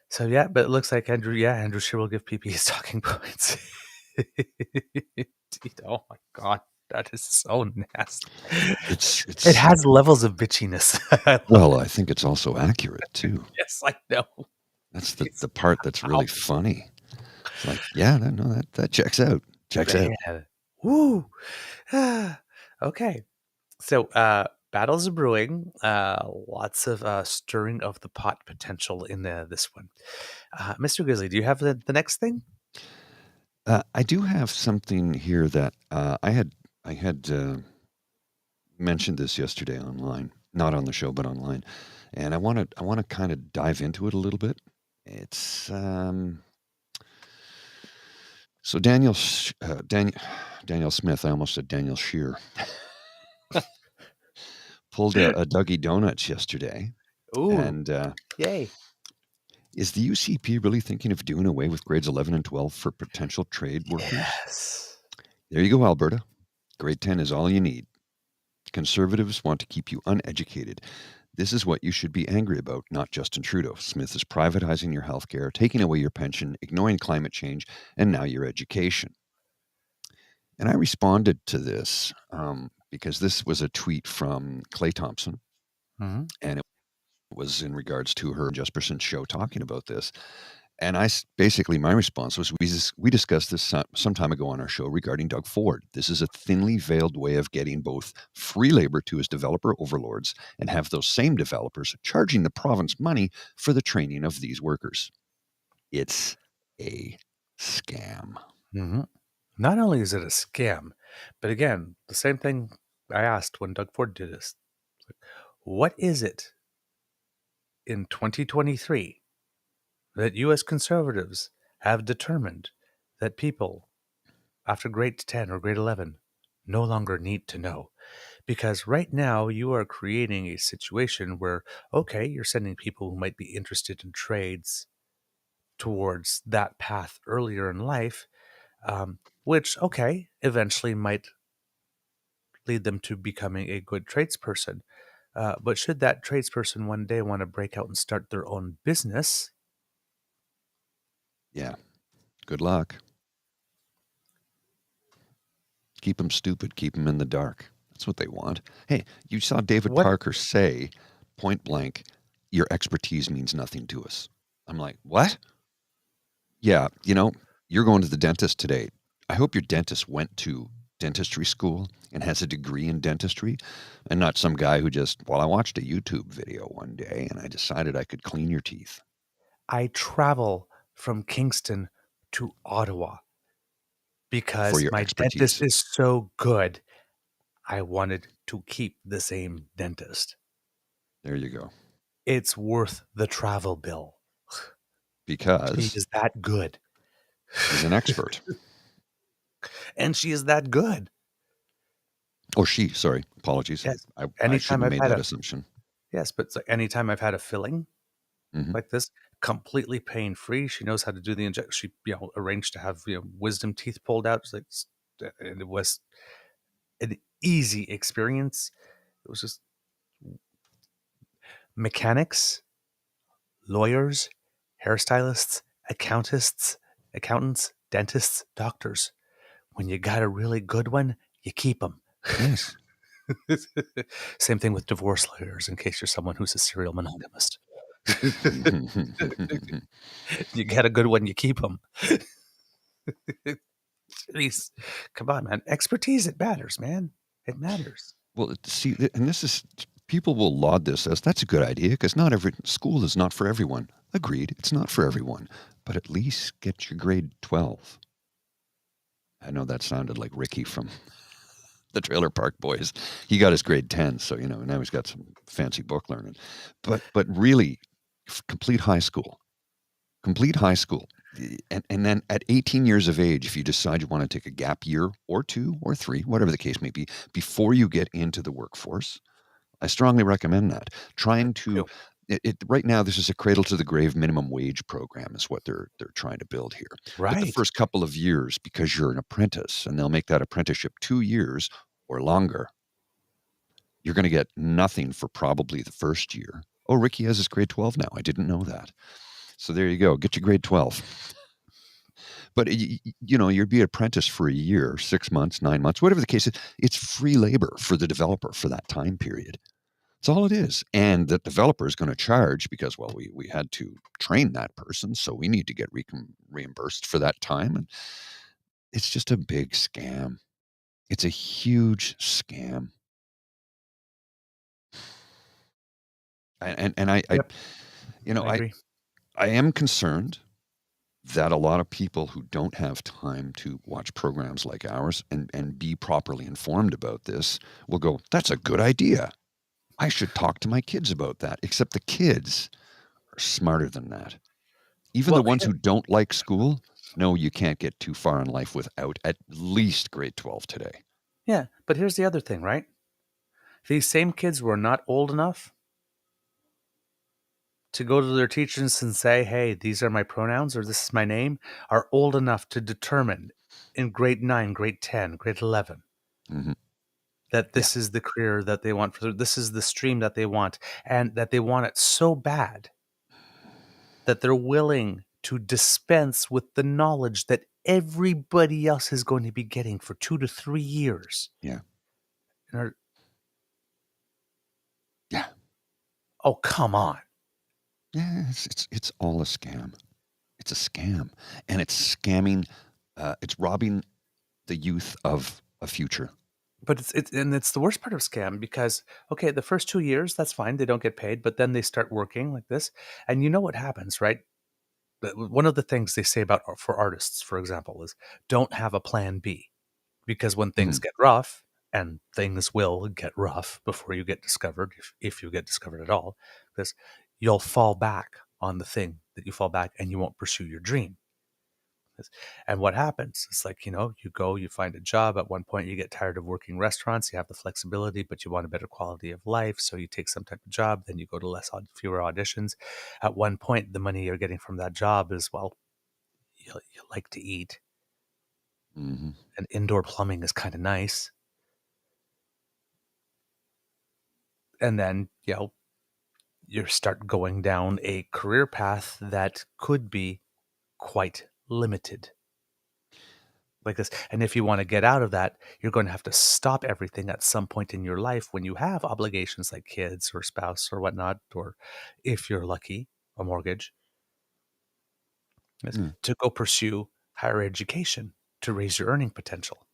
So yeah, but it looks like Andrew sure will give PP his talking points. Oh my god, that is so nasty. It has levels of bitchiness. Well, I think it's also accurate too. Yes, I know. That's the part that's really funny. It's like, yeah, that checks out. Checks out. Man. Woo. Okay. So battles are brewing. Lots of stirring of the pot potential in this one. Mr. Grizzly, do you have the next thing? I do have something here that I had mentioned this yesterday online, not on the show, but online, and I want to kind of dive into it a little bit. It's so Daniel Smith. I almost said Daniel Shear. Pulled a Dougie Donuts yesterday. Ooh, and yay! Is the UCP really thinking of doing away with grades 11 and 12 for potential trade workers? Yes. There you go, Alberta. Grade 10 is all you need. Conservatives want to keep you uneducated. This is what you should be angry about, not Justin Trudeau. Smith is privatizing your health care, taking away your pension, ignoring climate change, and now your education. And I responded to this because this was a tweet from Clay Thompson, Mm-hmm. and it was in regards to her and Jesperson's show talking about this. And basically my response was, we discussed this some time ago on our show regarding Doug Ford. This is a thinly veiled way of getting both free labor to his developer overlords and have those same developers charging the province money for the training of these workers. It's a scam. Mm-hmm. Not only is it a scam, but again, the same thing I asked when Doug Ford did this. What is it in 2023 that U.S. conservatives have determined that people after grade 10 or grade 11 no longer need to know? Because right now you are creating a situation where, okay, you're sending people who might be interested in trades towards that path earlier in life, which, okay, eventually might lead them to becoming a good tradesperson. But should that tradesperson one day want to break out and start their own business? Yeah. Good luck. Keep them stupid. Keep them in the dark. That's what they want. Hey, you saw David Parker say point blank, your expertise means nothing to us. I'm like, what? Yeah, you're going to the dentist today. I hope your dentist went to dentistry school and has a degree in dentistry and not some guy who just, I watched a YouTube video one day and I decided I could clean your teeth. I travel from Kingston to Ottawa because my dentist is so good. I wanted to keep the same dentist. There you go. It's worth the travel bill. Because he is that good. He's an expert. And she is that good. Oh, sorry. Apologies. Yes. I shouldn't have made that assumption. Yes, but it's like anytime I've had a filling like this, completely pain-free. She knows how to do the injection. She, arranged to have, wisdom teeth pulled out. And it was an easy experience. It was just mechanics, lawyers, hairstylists, accountants, dentists, doctors. When you got a really good one, you keep them. Yes. Same thing with divorce lawyers, in case you're someone who's a serial monogamist. You get a good one, you keep them. Jeez, come on, man. Expertise, it matters, man. It matters. Well, see, and this is, people will laud this as, that's a good idea, because not every school is not for everyone. Agreed, it's not for everyone. But at least get your grade 12. I know that sounded like Ricky from the Trailer Park Boys. He got his grade 10, so, now he's got some fancy book learning. But really, complete high school. And then at 18 years of age, if you decide you want to take a gap year or 2 or 3, whatever the case may be, before you get into the workforce, I strongly recommend that. Trying to, right now, this is a cradle to the grave minimum wage program is what they're trying to build here. Right. But the first couple of years, because you're an apprentice, and they'll make that apprenticeship 2 years or longer, you're going to get nothing for probably the first year. Oh, Ricky has his grade 12 now. I didn't know that. So there you go. Get your grade 12. But, you'd be an apprentice for a year, 6 months, 9 months, whatever the case is. It's free labor for the developer for that time period. That's all it is. And the developer is going to charge because, well, we had to train that person, so we need to get reimbursed for that time. And it's just a big scam. It's a huge scam. And I Yep. I agree. I am concerned that a lot of people who don't have time to watch programs like ours and be properly informed about this will go, that's a good idea. I should talk to my kids about that. Except the kids are smarter than that. Even the ones who don't like school know you can't get too far in life without at least grade 12 today. Yeah, but here's the other thing, right? These same kids were not old enough to go to their teachers and say, hey, these are my pronouns or this is my name, are old enough to determine in grade 9, grade 10, grade 11 that this is the career that they want, this is the stream that they want, and that they want it so bad that they're willing to dispense with the knowledge that everybody else is going to be getting for 2 to 3 years. Yeah. Yeah. Oh, come on. Yeah, it's all a scam. It's a scam. And it's scamming, it's robbing the youth of a future. But it's the worst part of scam because, okay, the first 2 years, that's fine. They don't get paid, but then they start working like this. And you know what happens, right? One of the things they say about for artists, for example, is don't have a plan B. Because when things get rough, and things will get rough before you get discovered, if you get discovered at all, because you'll fall back on the thing that you fall back and you won't pursue your dream. And what happens? It's like, you go, you find a job. At one point, you get tired of working restaurants. You have the flexibility, but you want a better quality of life. So you take some type of job. Then you go to fewer auditions. At one point, the money you're getting from that job is, well, you like to eat. And indoor plumbing is kind of nice. And then, you start going down a career path that could be quite limited. Like this. And if you want to get out of that, you're going to have to stop everything at some point in your life when you have obligations like kids or spouse or whatnot, or if you're lucky, a mortgage, to go pursue higher education to raise your earning potential.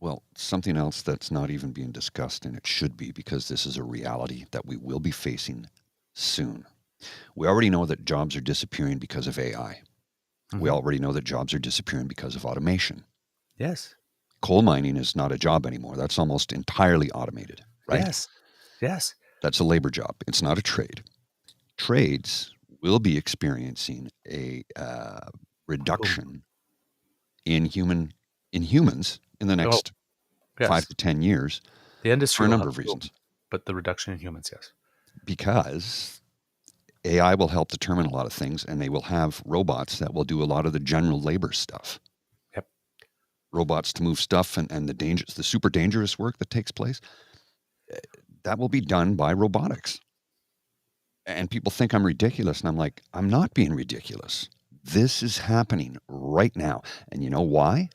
Well, something else that's not even being discussed, and it should be because this is a reality that we will be facing soon. We already know that jobs are disappearing because of AI. We already know that jobs are disappearing because of automation. Yes. Coal mining is not a job anymore. That's almost entirely automated, right? Yes. That's a labor job. It's not a trade. Trades will be experiencing a reduction in humans in the next 5 to 10 years. The industry for a number of reasons. But the reduction in humans, yes. Because AI will help determine a lot of things, and they will have robots that will do a lot of the general labor stuff. Yep. Robots to move stuff and the super dangerous work that takes place, that will be done by robotics. And people think I'm ridiculous, and I'm like, I'm not being ridiculous. This is happening right now. And you know why?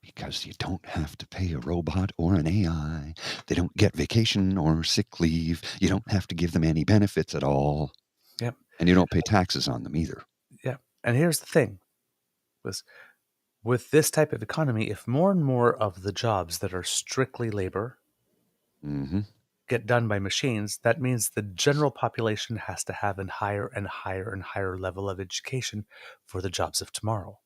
Because you don't have to pay a robot or an AI. They don't get vacation or sick leave. You don't have to give them any benefits at all. Yep. And you don't pay taxes on them either. Yeah. And here's the thing. With this type of economy, if more and more of the jobs that are strictly labor get done by machines, that means the general population has to have a higher and higher and higher level of education for the jobs of tomorrow.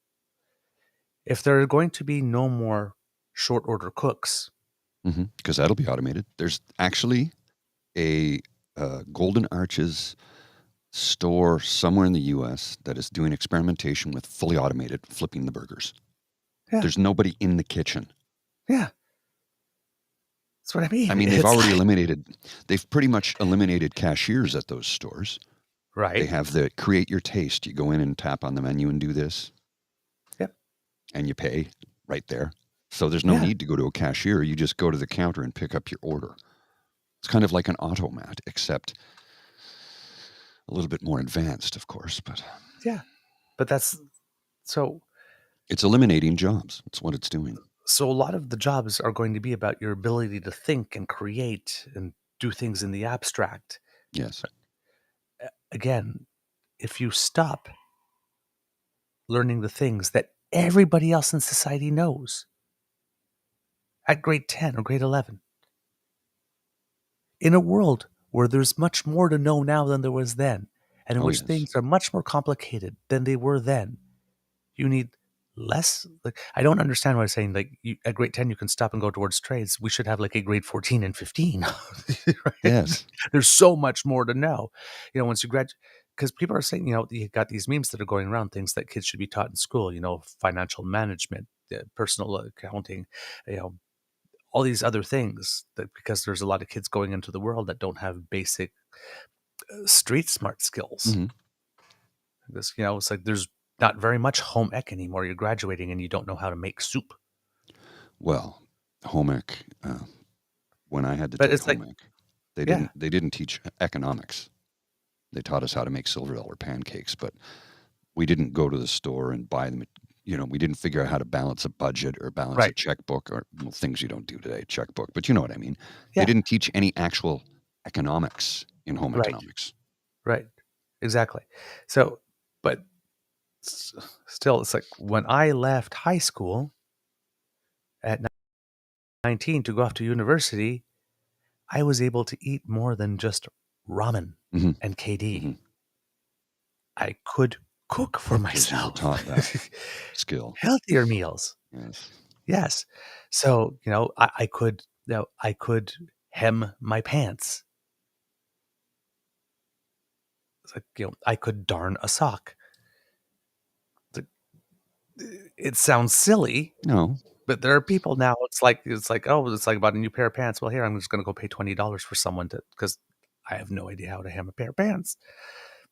If there are going to be no more short order cooks, because that'll be automated. There's actually a Golden Arches store somewhere in the U.S. that is doing experimentation with fully automated flipping the burgers. Yeah. There's nobody in the kitchen. Yeah. That's what I mean. I mean, they've pretty much eliminated cashiers at those stores. Right. They have the create your taste. You go in and tap on the menu and do this. Yep. And you pay right there. So there's no need to go to a cashier. You just go to the counter and pick up your order. It's kind of like an automat, except a little bit more advanced, of course, but Yeah, but that's so. it's eliminating jobs. That's what it's doing. So a lot of the jobs are going to be about your ability to think and create and do things in the abstract. Yes. Again, if you stop learning the things that everybody else in society knows at grade 10 or grade 11, in a world where there's much more to know now than there was then, and in Oh, which yes. things are much more complicated than they were then, you need less. Like, I don't understand why I'm saying, like, at grade 10 you can stop and go towards trades. We should have like a grade 14 and 15. Right? Yes. There's so much more to know, once you graduate. Because people are saying, you got these memes that are going around, things that kids should be taught in school, financial management, personal accounting, all these other things, that because there's a lot of kids going into the world that don't have basic street smart skills. hmm This, it's like there's not very much home ec anymore. You're graduating and you don't know how to make soup. Well, home ec, when I had to But take it's like, home ec, they yeah, didn't teach economics. They taught us how to make silver dollar pancakes, but we didn't go to the store and buy them. We didn't figure out how to balance a budget or balance a right. checkbook, or things you don't do today, checkbook. But you know what I mean. They Yeah, didn't teach any actual economics in home right, economics. right. Exactly. So, but still, it's like when I left high school at 19 to go off to university, I was able to eat more than just ramen hmm and KD. hmm I could cook for Because you were myself. taught that skill. Healthier meals. Yes. Yes. So, I could hem my pants. It's like, I could darn a sock. It sounds silly, No. but there are people now, it's like, oh, it's like about a new pair of pants. Well, here, I'm just going to go pay $20 for someone because I have no idea how to hem a pair of pants.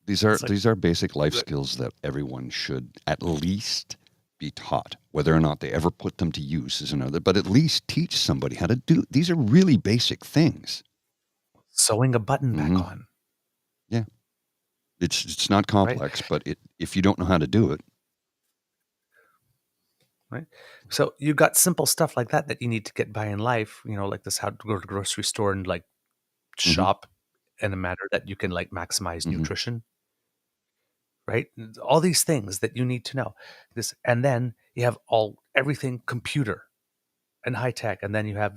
These It's like, are basic life skills that everyone should at least be taught. Whether or not they ever put them to use is another, but at least teach somebody how to do. These are really basic things. sewing a button back hmm on, Yeah, it's not right? complex, but if you don't know how to do it, Right. So you got simple stuff like that you need to get by in life, like this, how to go to the grocery store and like hmm shop in a manner that you can like maximize hmm nutrition, right? All these things that you need to know. This, and then you have everything computer and high tech, and then you have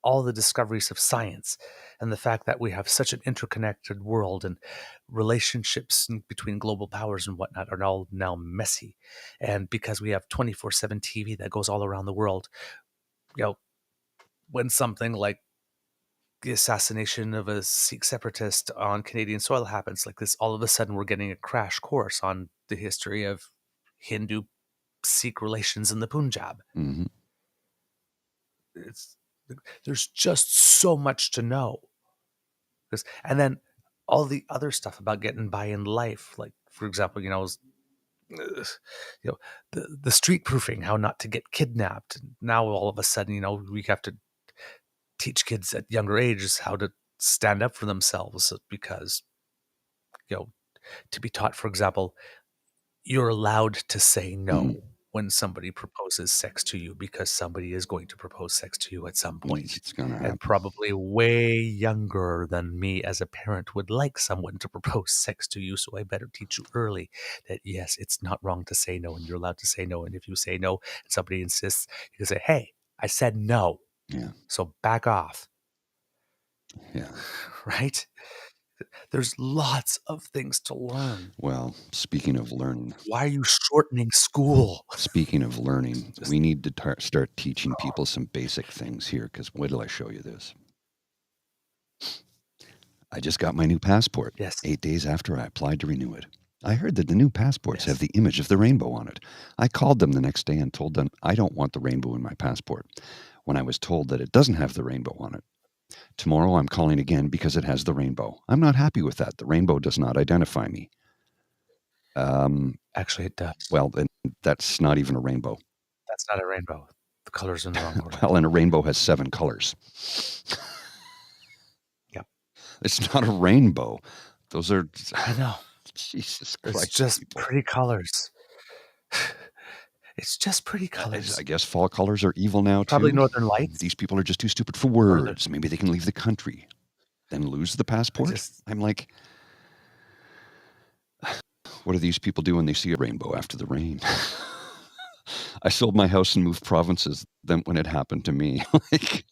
all the discoveries of science and the fact that we have such an interconnected world, and relationships between global powers and whatnot are all now messy. And because we have 24/7 TV that goes all around the world, when something like the assassination of a Sikh separatist on Canadian soil happens like this, all of a sudden we're getting a crash course on the history of Hindu Sikh relations in the Punjab. hmm It's There's just so much to know. And then all the other stuff about getting by in life, like for example, the street proofing, how not to get kidnapped. And now all of a sudden, we have to teach kids at younger ages how to stand up for themselves, because to be taught, for example, you're allowed to say no hmm when somebody proposes sex to you, because somebody is going to propose sex to you at some point, it's going to and happen. probably way younger than me as a parent would like someone to propose sex to you. So I better teach you early that yes, it's not wrong to say no, and you're allowed to say no. And if you say no and somebody insists, you can say, hey, I said no, Yeah, so back off. yeah. Right? There's lots of things to learn. Well, speaking of learning, Why are you shortening school? we need to start teaching people some basic things here. Because wait till I show you this. I just got my new passport. Yes. 8 days after I applied to renew it. I heard that the new passports Yes. have the image of the rainbow on it. I called them the next day and told them I don't want the rainbow in my passport, when I was told that it doesn't have the rainbow on it. Tomorrow I'm calling again because it has the rainbow. I'm not happy with that. The rainbow does not identify me. Actually, it does. Well, then that's not even a rainbow. That's not a rainbow. The colors are in the wrong order. Well, and a rainbow has 7 colors. Yep. It's not a rainbow. Those are I know. Jesus It's Christ. just people. pretty colors. It's just pretty colors. I guess fall colors are evil now, Probably too. Northern Lights. These people are just too stupid for words. Maybe they can leave the country, then lose the passport. I'm like, what do these people do when they see a rainbow after the rain? I sold my house and moved provinces then when it happened to me. Like,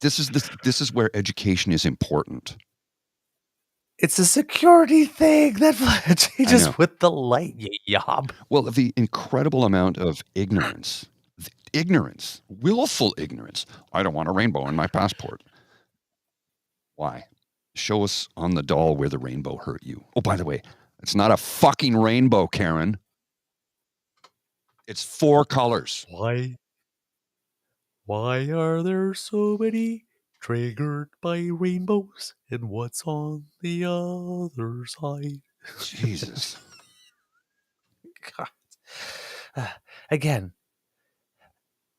this is where education is important. It's a security thing that changes with the light, you yob. Well, the incredible amount of ignorance, willful ignorance. I don't want a rainbow in my passport. Why? Show us on the doll where the rainbow hurt you. Oh, by the way, it's not a fucking rainbow, Karen. It's 4 colors. Why are there so many triggered by rainbows? And what's on the other side? Jesus. God. Again,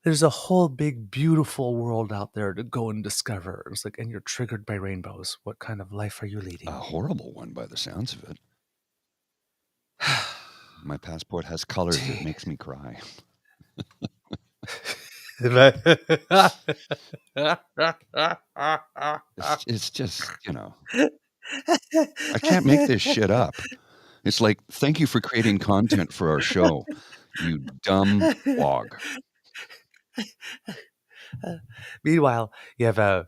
there's a whole big, beautiful world out there to go and discover. It's like, and you're triggered by rainbows. What kind of life are you leading? A horrible one by the sounds of it. My passport has colors. It makes me cry. It's just, I can't make this shit up. It's like, thank you for creating content for our show, you dumb wog. Meanwhile, you have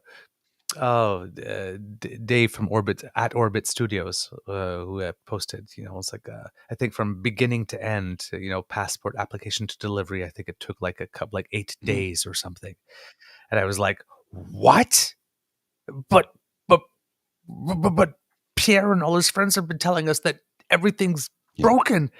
Dave from Orbit Studios, who posted, it's like, I think from beginning to end, passport application to delivery, I think it took like 8 days or something. And I was like, what? But Pierre and all his friends have been telling us that everything's broken.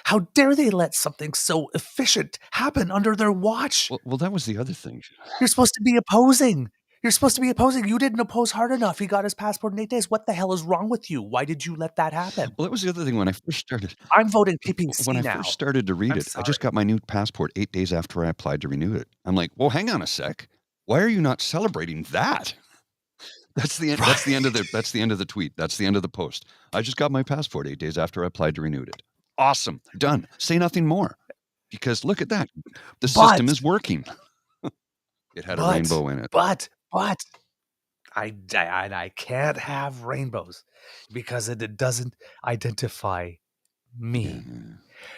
How dare they let something so efficient happen under their watch? Well, that was the other thing. You're supposed to be opposing. You didn't oppose hard enough. He got his passport in 8 days. What the hell is wrong with you? Why did you let that happen? Well, that was the other thing when I first started. I'm voting PPC When I now. first started to read I just got my new passport 8 days after I applied to renew it. I'm like, well, hang on a sec. Why are you not celebrating that? That's the end. Right. That's the end of the tweet. That's the end of the post. I just got my passport 8 days after I applied to renew it. Awesome. Done. Say nothing more. Because look at that. The system is working. It had a rainbow in it. But I can't have rainbows because it doesn't identify me.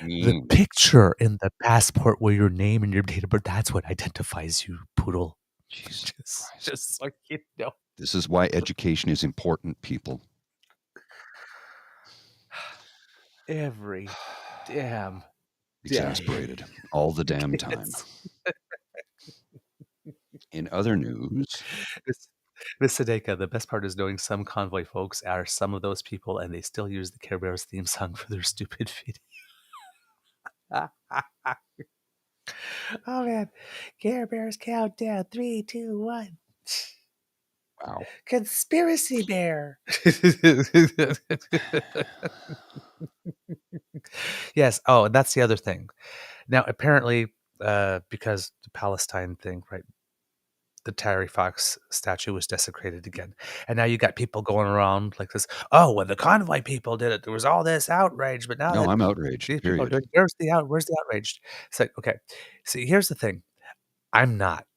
The picture in the passport where your name and your date of birth, that's what identifies you, poodle. Jesus just so you know. This is why education is important, people. Every damn exasperated all the damn time. In other news, Miss Sadeka, the best part is knowing some convoy folks are some of those people, and they still use the Care Bears theme song for their stupid video. Oh man, Care Bears countdown 3, 2, 1. Wow. Conspiracy bear. Yes. Oh, and that's the other thing. Now, apparently, because the Palestine thing, right? The Terry Fox statue was desecrated again. And now you got people going around like this. Oh, when the convoy people did it, there was all this outrage. But now I'm outraged. Period. Doing, where's the outrage? It's like, okay. See, here's the thing. I'm not.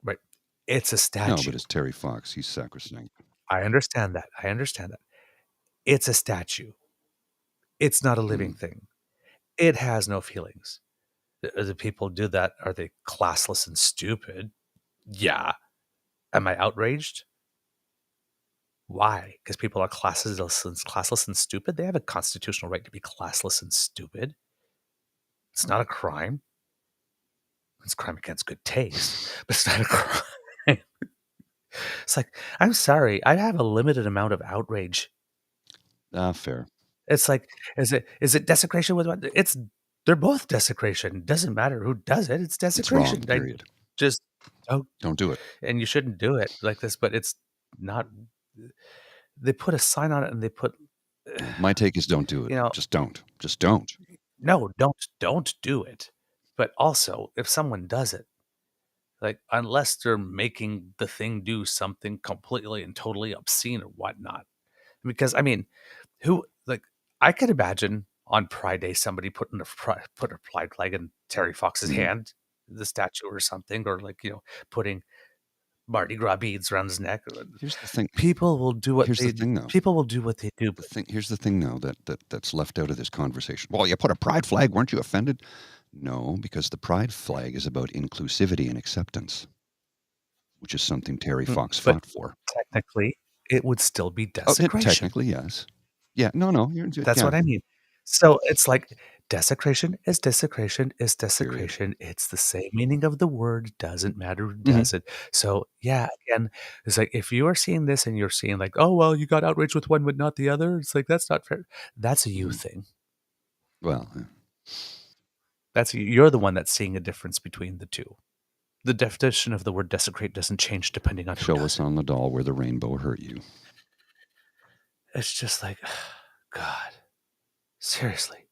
Right. It's a statue. No, but it's Terry Fox. He's sacrosanct. I understand that. It's a statue. It's not a living thing. It has no feelings. The people do that. Are they classless and stupid? Yeah. Am I outraged? Why? Because people are classless and stupid? They have a constitutional right to be classless and stupid. It's not a crime. It's a crime against good taste, but it's not a crime. It's like, I'm sorry. I have a limited amount of outrage. Fair. It's like, is it desecration with what? They're both desecration. Doesn't matter who does it. It's desecration. It's wrong, period. Just don't do it. And you shouldn't do it like this, but it's not. They put a sign on it and they put. My take is don't do it. Just don't. Just don't. No, don't do it. But also, if someone does it, like, unless they're making the thing do something completely and totally obscene or whatnot. Because I mean, who like I could imagine on Pride Day somebody put a pride flag in Terry Fox's hand, the statue or something, or like putting Mardi Gras beads around his neck. Here's the thing. People will do what Here's they the thing, though. people will do what they do. Here's the thing, though, that's left out of this conversation. Well, you put a pride flag. Weren't you offended? No, because the pride flag is about inclusivity and acceptance, which is something Terry Fox fought for. Technically, it would still be Oh, desecration. technically, yes. Yeah, no. That's what I mean. So it's like desecration is desecration is desecration. It's the same meaning of the word. Doesn't matter who does it. So yeah, again, it's like if you are seeing this and you're seeing like, oh well, you got outraged with one but not the other. It's like that's not fair. That's a you thing. Well, You're the one that's seeing a difference between the two. The definition of the word desecrate doesn't change depending on who show does us it. on the doll where the rainbow hurt you. It's just like, God, seriously.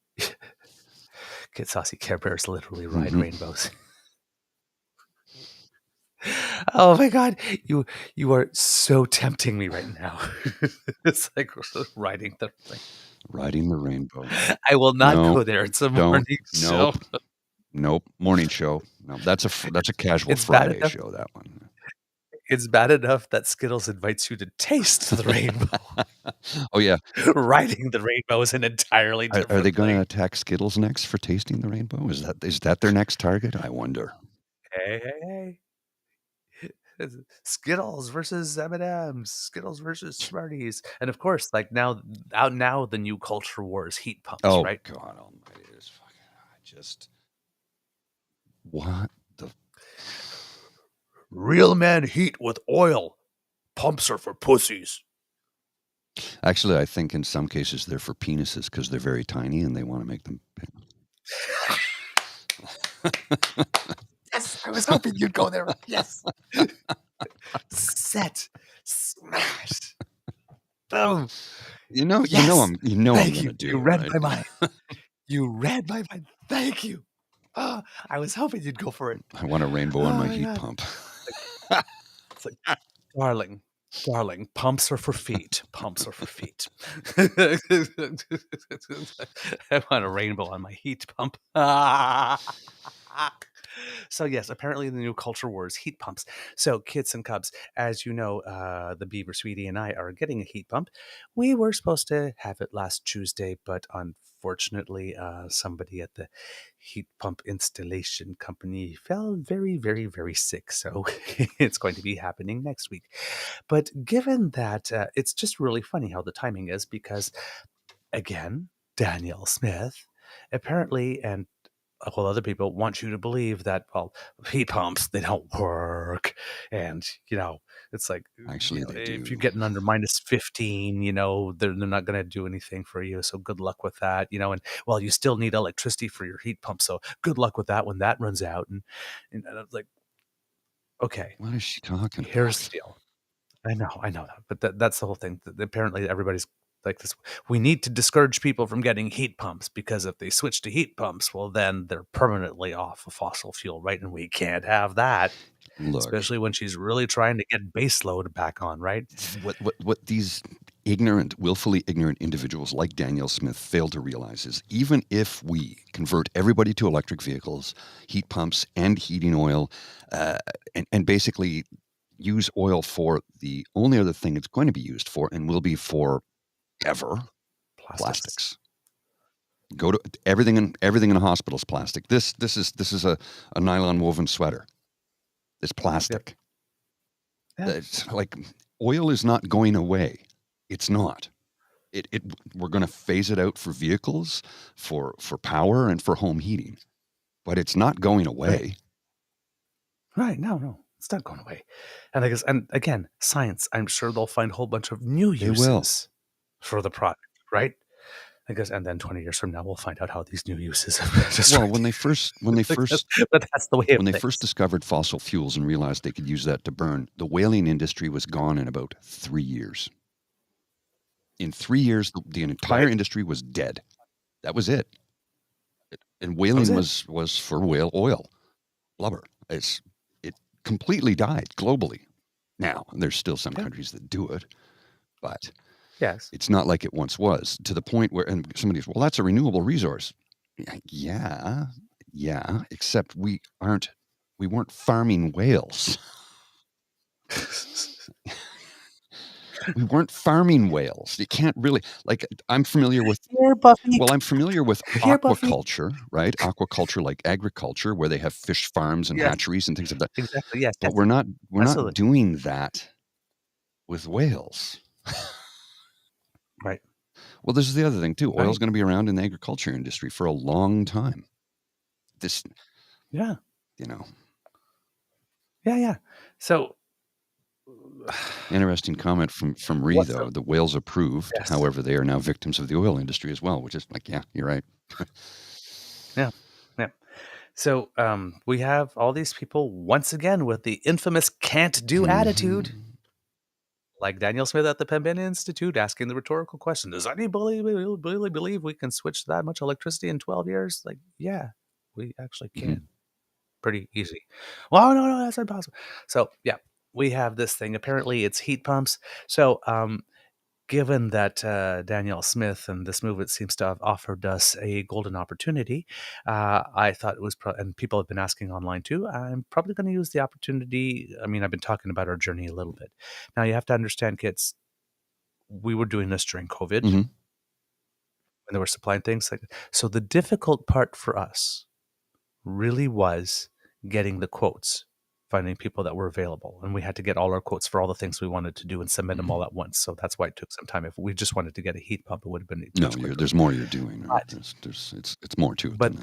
Kid Saucy Care Bears literally ride rainbows. Oh my God, you are so tempting me right now. It's like riding the thing. Riding the rainbow. I will not go there. It's a morning show. Nope. Morning show. No, that's a casual It's bad Friday enough- show. That one. It's bad enough that Skittles invites you to taste the rainbow. Oh yeah, Riding the rainbow is an entirely different are they going to thing. attack Skittles next for tasting the rainbow? Is that their next target? I wonder. Hey. Skittles versus M&M's, Skittles versus Smarties, and of course, like now the new culture war is heat pumps, Oh right? God Almighty! It's fucking what the Real men heat with oil. Pumps are for pussies. Actually, I think in some cases they're for penises because they're very tiny and they want to make them big. Yes, I was hoping you'd go there. Yes. Set. Smash. Boom. You know Yes. I'm Thank going you. to do. You read right? my mind. You read my mind. Thank you. Oh, I was hoping you'd go for it. I want a rainbow on my heat God. pump. It's like, darling, pumps are for feet. Pumps are for feet. I want a rainbow on my heat pump. So yes, apparently the new culture war is heat pumps. So kids and cubs, as you know, the Beaver Sweetie and I are getting a heat pump. We were supposed to have it last Tuesday, but unfortunately, somebody at the heat pump installation company fell very, very, very sick. So it's going to be happening next week. But given that, it's just really funny how the timing is because, again, Danielle Smith apparently, and well, other people want you to believe that, well, heat pumps, they don't work. And, it's like, Actually, they if do. you're getting under minus 15, they're not going to do anything for you. So good luck with that, and well, you still need electricity for your heat pump. So good luck with that when that runs out. And I was like, okay, What is she talking here's about? the deal. I know that, but that's the whole thing. Apparently everybody's like this. We need to discourage people from getting heat pumps because if they switch to heat pumps, well, then they're permanently off of fossil fuel, right? And we can't have that, Look, especially when she's really trying to get base load back on, right? what these willfully ignorant individuals like Danielle Smith fail to realize is even if we convert everybody to electric vehicles, heat pumps, and heating oil, and basically use oil for the only other thing it's going to be used for and will be for ever, plastics. Go to everything in a hospital is plastic. This is a nylon woven sweater. It's plastic. Yep. Yeah. It's like oil is not going away. It's not. We're going to phase it out for vehicles, for power, and for home heating, but it's not going away. Right? No, it's not going away. And I guess, and again, science. I'm sure they'll find a whole bunch of new uses for the product, right? I guess, and then 20 years from now, we'll find out how these new uses have just. Well, when they first, but that's the way. When they first discovered fossil fuels and realized they could use that to burn, the whaling industry was gone in about 3 years. In 3 years, the entire industry was dead. That was it. And whaling was for whale oil, blubber. It completely died globally. Now, there's still some Yeah. countries that do it, but Yes. it's not like it once was, to the point where, and somebody's, well, that's a renewable resource. Yeah, except we weren't farming whales. We weren't farming whales. You can't really, like, I'm familiar with, Here, Buffy. well, I'm familiar with Here, Buffy. aquaculture, right? Aquaculture, like agriculture, where they have fish farms and Yes. hatcheries and things like that. Exactly. Yes. But yes. we're not Absolutely. doing that with whales. Right. Well, this is the other thing too. Oil's Right. going to be around in the agriculture industry for a long time. This, Yeah. you know, Yeah. So, interesting comment from Ree, What's though. The whales approved. Yes. However, they are now victims of the oil industry as well, which is like, yeah, you're right. Yeah. So we have all these people once again with the infamous can't do attitude, Mhm. like Daniel Smith at the Pembina Institute asking the rhetorical question, does anybody really believe we can switch that much electricity in 12 years? Like, yeah, we actually can. Pretty easy. Well, no, that's impossible. So yeah, we have this thing. Apparently it's heat pumps. So given that Daniel Smith and this movement seems to have offered us a golden opportunity, I thought it was, and people have been asking online too, I'm probably going to use the opportunity. I mean, I've been talking about our journey a little bit. Now, you have to understand, kids, we were doing this during COVID Mhm. when they were supplying things. So the difficult part for us really was getting the quotes, finding people that were available. And we had to get all our quotes for all the things we wanted to do and submit them all at once. So that's why it took some time. If we just wanted to get a heat pump, it would have been No, much quicker. there's more you're doing. Right? But- It's more to it than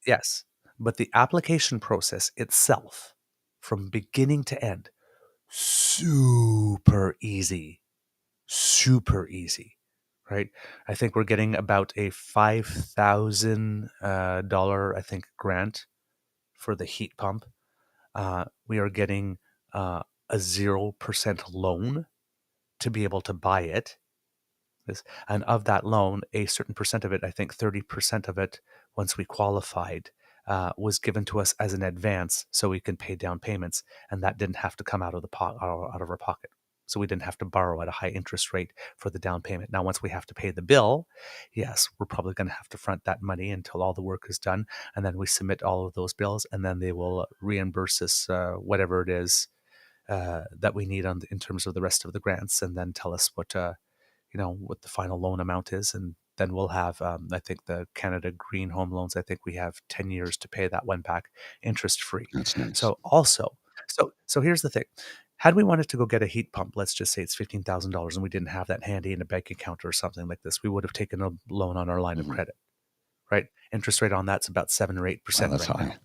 that. But the application process itself, from beginning to end, super easy, right? I think we're getting about a $5,000, I think, grant for the heat pump. We are getting a 0% loan to be able to buy it. And of that loan, a certain percent of it, I think 30% of it, once we qualified, was given to us as an advance so we can pay down payments. And that didn't have to come out of our pocket. So we didn't have to borrow at a high interest rate for the down payment. Now, once we have to pay the bill, yes, we're probably going to have to front that money until all the work is done. And then we submit all of those bills, and then they will reimburse us whatever it is that we need in terms of the rest of the grants, and then tell us what what the final loan amount is. And then we'll have, I think the Canada Green Home Loans, I think we have 10 years to pay that one back interest free. That's nice. So here's the thing. Had we wanted to go get a heat pump, let's just say it's $15,000 and we didn't have that handy in a bank account or something like this, we would have taken a loan on our line of credit, right? Interest rate on that's about 7 or 8%. Wow, that's right high. now.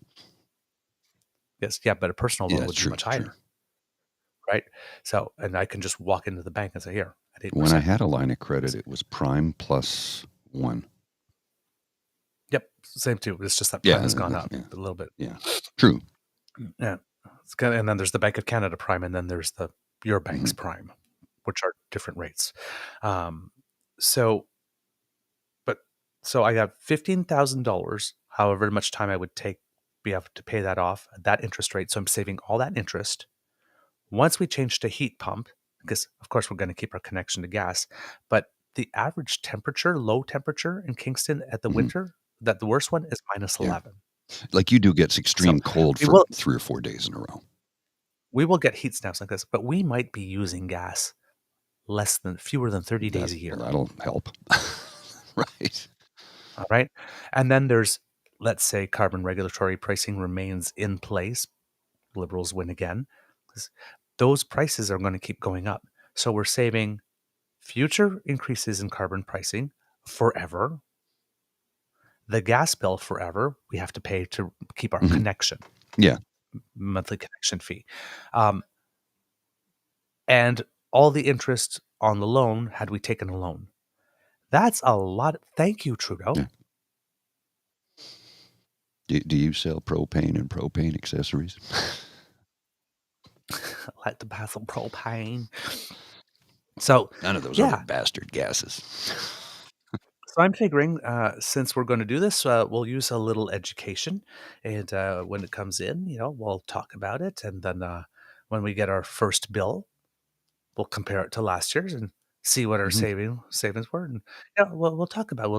Yes. Yeah. But a personal loan would be much higher. True. Right. So, and I can just walk into the bank and say, here, at 8%. When I had a line of credit, it was prime plus 1. Yep. Same too. It's just that prime has gone up a little bit. Yeah. True. Yeah. And then there's the Bank of Canada prime, and then there's your bank's prime, which are different rates. So I have $15,000, however much time I would be able to pay that off at that interest rate. So I'm saving all that interest. Once we change to heat pump, because of course we're going to keep our connection to gas, but the average temperature, low temperature in Kingston at the winter, that the worst one is -11. Like you do gets extreme cold for 3 or 4 days in a row. We will get heat snaps like this, but we might be using gas fewer than 30 days a year. That'll help. Right. All right. And then there's, let's say, carbon regulatory pricing remains in place. Liberals win again. Those prices are going to keep going up. So we're saving future increases in carbon pricing forever. The gas bill forever. We have to pay to keep our connection. Yeah. Monthly connection fee. And all the interest on the loan had we taken a loan. That's a lot. Thank you, Trudeau. Yeah. Do you sell propane and propane accessories? I like to buy some propane. So none of those other bastard gases. So I'm figuring, since we're going to do this, we'll use a little education, and when it comes in, we'll talk about it, and then when we get our first bill, we'll compare it to last year's and see what our Mhm. savings were, and we'll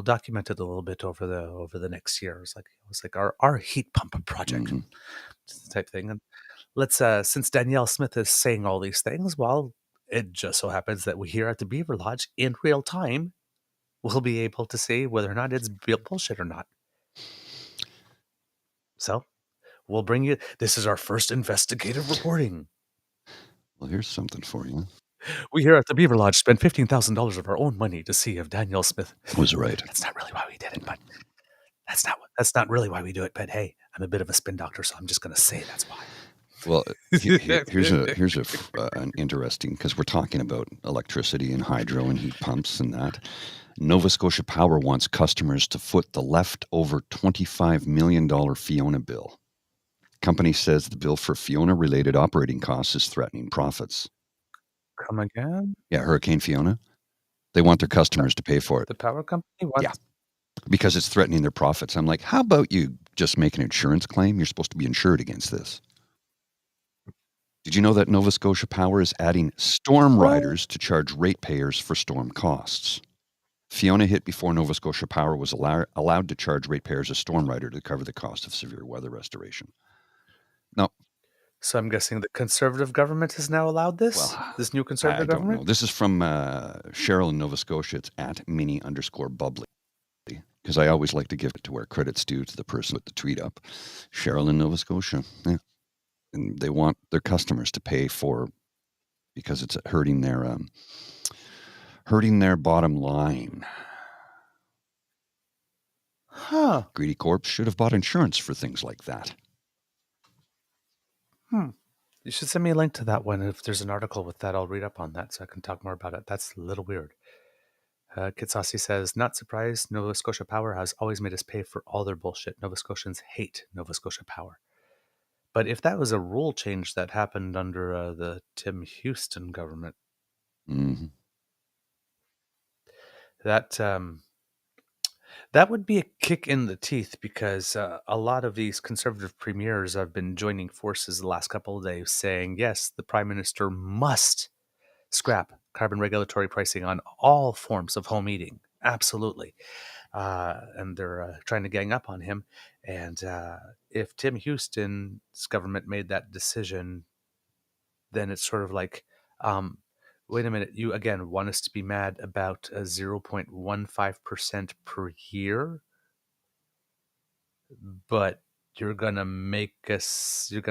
document it a little bit over the next year. It's like our heat pump project Mhm. type thing. And let's since Danielle Smith is saying all these things, well, it just so happens that we here at the Beaver Lodge in real time will be able to see whether or not it's bullshit or not. So we'll bring you. This is our first investigative reporting. Well, here's something for you. We here at the Beaver Lodge spent $15,000 of our own money to see if Danielle Smith Was right. That's not really why we did it, but that's not really why we do it. But hey, I'm a bit of a spin doctor, so I'm just going to say that's why. Well, here's an interesting, because we're talking about electricity and hydro and heat pumps and that. Nova Scotia Power wants customers to foot the leftover $25 million Fiona bill. Company says the bill for Fiona-related operating costs is threatening profits. Come again? Yeah, Hurricane Fiona. They want their customers to pay for it. The power company wants. Yeah, because it's threatening their profits. I'm like, how about you just make an insurance claim? You're supposed to be insured against this. Did you know that Nova Scotia Power is adding storm riders to charge ratepayers for storm costs? Fiona hit before Nova Scotia Power was allowed to charge ratepayers a storm rider to cover the cost of severe weather restoration. Now, So I'm guessing the Conservative government has now allowed this? well, This new I Conservative don't government? know. This is from Cheryl in Nova Scotia. It's at mini_bubbly. Because I always like to give it to where credit's due to the person with the tweet up. Cheryl in Nova Scotia. Yeah. And they want their customers to pay for, because it's hurting their bottom line. Huh. Greedy corps should have bought insurance for things like that. You should send me a link to that one. If there's an article with that, I'll read up on that so I can talk more about it. That's a little weird. Kitsasi says, not surprised. Nova Scotia Power has always made us pay for all their bullshit. Nova Scotians hate Nova Scotia Power. But if that was a rule change that happened under the Tim Houston government, that would be a kick in the teeth, because a lot of these conservative premiers have been joining forces the last couple of days saying, yes, the prime minister must scrap carbon regulatory pricing on all forms of home heating. Absolutely. And they're trying to gang up on him. And if Tim Houston's government made that decision, then it's sort of like, wait a minute, you again want us to be mad about a 0.15% per year, but you're going to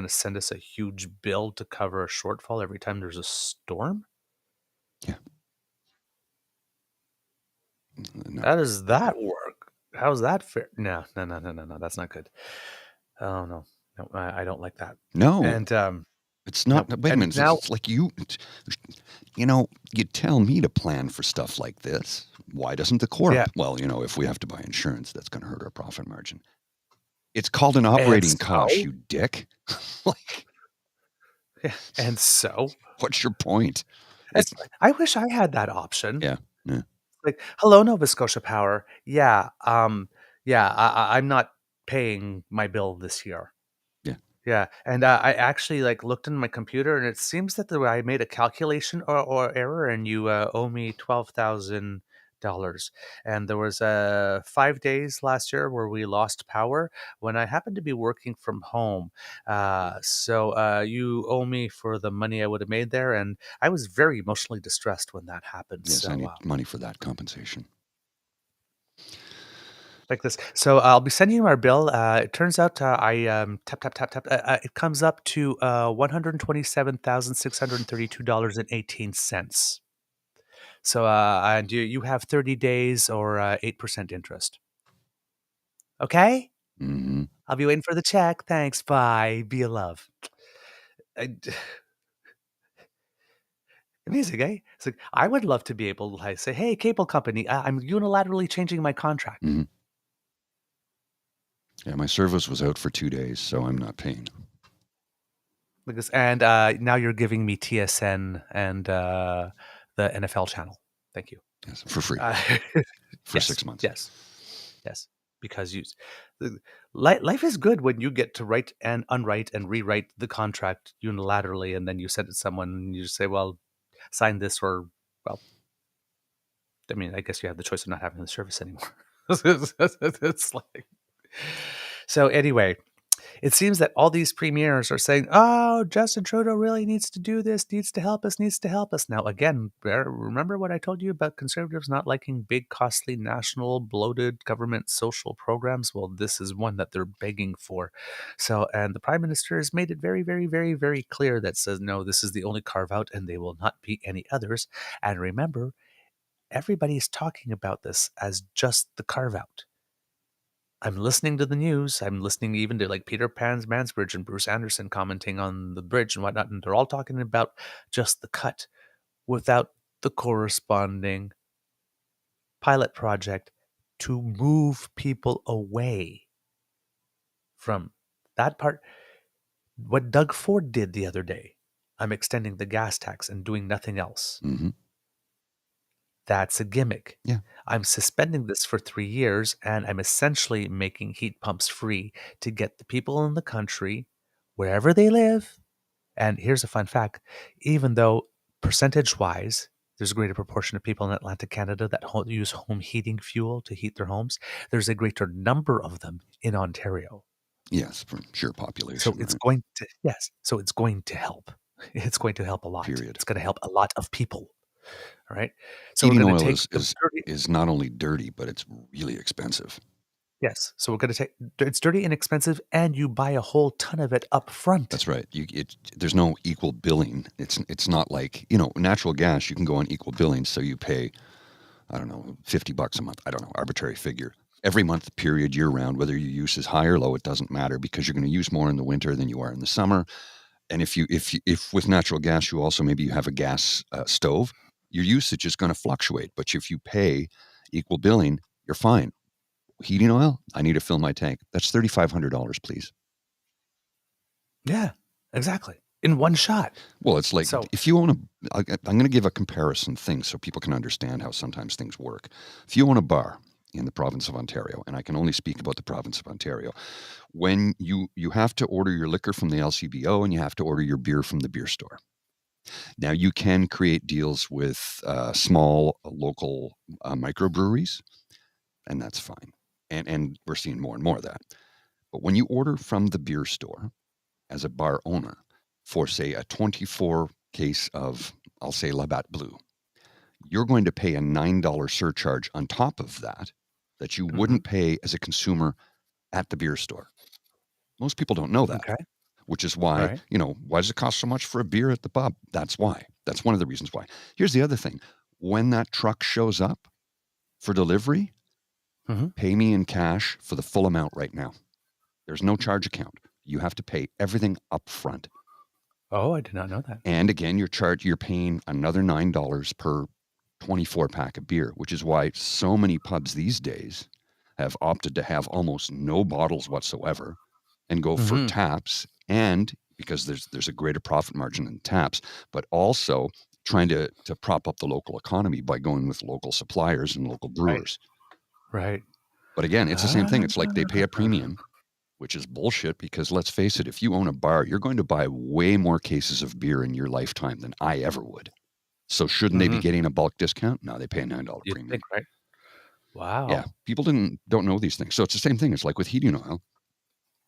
send us a huge bill to cover a shortfall every time there's a storm? Yeah. No. How does that work? How's that fair? No, that's not good. Oh, no, I don't like that. No. And it's not. Wait a minute. now- It's like you tell me to plan for stuff like this. Why doesn't the corp? Yeah. Well, if we have to buy insurance, that's going to hurt our profit margin. It's called an operating cost, you dick. And so? What's your point? I wish I had that option. Yeah. Like, hello, Nova Scotia Power. Yeah, I'm not paying my bill this year. Yeah, and I actually looked in my computer, and it seems that I made a calculation or error, and you owe me $12,000. And there was 5 days last year where we lost power when I happened to be working from home. So you owe me for the money I would have made there, and I was very emotionally distressed when that happened. Yes, so, I need money for that compensation. Like this. So I'll be sending you our bill. It turns out I tap. It comes up to $127,632.18. So and you have 30 days or 8% interest. Okay. Mm-hmm. I'll be waiting for the check. Thanks. Bye. Be a love. Amazing, eh? It's like, I would love to be able to say, hey, cable company, I'm unilaterally changing my contract. Mm-hmm. Yeah, my service was out for 2 days, so I'm not paying. And now you're giving me TSN and the NFL channel. Thank you. Yes, for free for Yes, 6 months. yes, because life is good when you get to write and unwrite and rewrite the contract unilaterally, and then you send it to someone and you just say, well, sign this, or, well, I mean, I guess you have the choice of not having the service anymore. It's like, so anyway, it seems that all these premiers are saying, oh, Justin Trudeau really needs to do this, needs to help us, needs to help us. Now, again, remember what I told you about conservatives not liking big, costly, national, bloated government social programs? Well, this is one that they're begging for. So, and the Prime Minister has made it very, very, very, very clear that says, no, this is the only carve out and they will not be any others. And remember, everybody's talking about this as just the carve out. I'm listening to the news. I'm listening even to like Peter Mansbridge and Bruce Anderson commenting on the bridge and whatnot, and they're all talking about just the cut without the corresponding pilot project to move people away from that part. What Doug Ford did the other day, I'm extending the gas tax and doing nothing else. Mm-hmm. That's a gimmick. Yeah. I'm suspending this for 3 years, and I'm essentially making heat pumps free to get the people in the country, wherever they live. And here's a fun fact. Even though percentage-wise, there's a greater proportion of people in Atlantic Canada that use home heating fuel to heat their homes, there's a greater number of them in Ontario. Yes, for sheer population. So it's going to, yes, so it's going to help. It's going to help a lot. Period. It's going to help a lot of people. All right. So Heating we're oil going to take is not only dirty, but it's really expensive. Yes. So we're going to take it's dirty and expensive, and you buy a whole ton of it up front. That's right. There's no equal billing. It's not like, natural gas, you can go on equal billing. So you pay, I don't know, $50 a month. I don't know, arbitrary figure. Every month period year round, whether your use is high or low, it doesn't matter because you're going to use more in the winter than you are in the summer. And if with natural gas, you also maybe you have a gas stove, your usage is going to fluctuate. But if you pay equal billing, you're fine. Heating oil, I need to fill my tank. That's $3,500, please. Yeah, exactly. In one shot. Well, it's like if you own I'm going to give a comparison thing so people can understand how sometimes things work. If you own a bar in the province of Ontario, and I can only speak about the province of Ontario, when you have to order your liquor from the LCBO and you have to order your beer from the beer store. Now, you can create deals with small local microbreweries, and that's fine. And we're seeing more and more of that. But when you order from the beer store as a bar owner for, say, a 24 case of, I'll say, Labatt Blue, you're going to pay a $9 surcharge on top of that you wouldn't pay as a consumer at the beer store. Most people don't know that. Okay. Which is why, why does it cost so much for a beer at the pub? That's why. That's one of the reasons why. Here's the other thing. When that truck shows up for delivery, pay me in cash for the full amount right now. There's no charge account. You have to pay everything up front. Oh, I did not know that. And again, you're paying another $9 per 24 pack of beer, which is why so many pubs these days have opted to have almost no bottles whatsoever and go for taps. And because there's a greater profit margin in taps, but also trying to prop up the local economy by going with local suppliers and local brewers. Right. But again, it's the same thing. It's like they pay a premium, which is bullshit because let's face it, if you own a bar, you're going to buy way more cases of beer in your lifetime than I ever would. So shouldn't they be getting a bulk discount? No, they pay a $9 premium. Think, right? Wow. Yeah. People don't know these things. So it's the same thing. It's like with heating oil.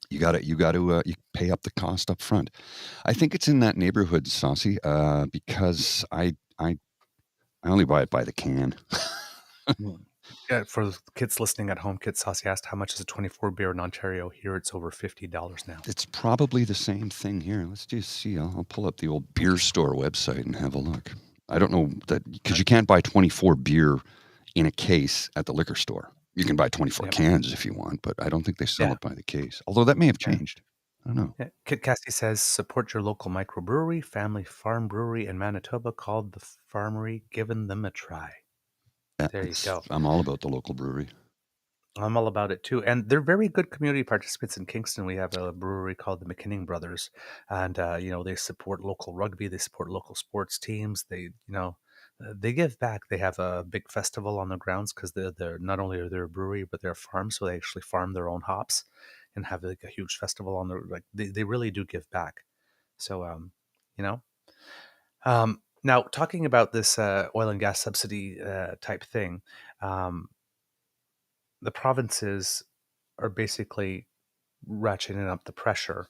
You pay up the cost up front. I think it's in that neighborhood, Saucy, because I only buy it by the can. Yeah, for the kids listening at home, Kid Saucy asked how much is a 24 beer in Ontario. Here it's over $50 now. It's probably the same thing here. Let's just see. I'll pull up the old beer store website and have a look. I don't know that because you can't buy 24 beer in a case at the liquor store. You can buy 24 cans if you want, but I don't think they sell it by the case. Although that may have changed. I don't know. Yeah. Kid Cassie says, support your local microbrewery, family farm brewery in Manitoba called The Farmery, giving them a try. There you go. I'm all about the local brewery. I'm all about it too. And they're very good community participants in Kingston. We have a brewery called the McKinnon Brothers. And, they support local rugby. They support local sports teams. They They give back. They have a big festival on the grounds because they're not only are they a brewery, but they're a farm, so they actually farm their own hops and have like a huge festival on the like. They really do give back. So you know. Now talking about this oil and gas subsidy type thing, um, the provinces are basically ratcheting up the pressure.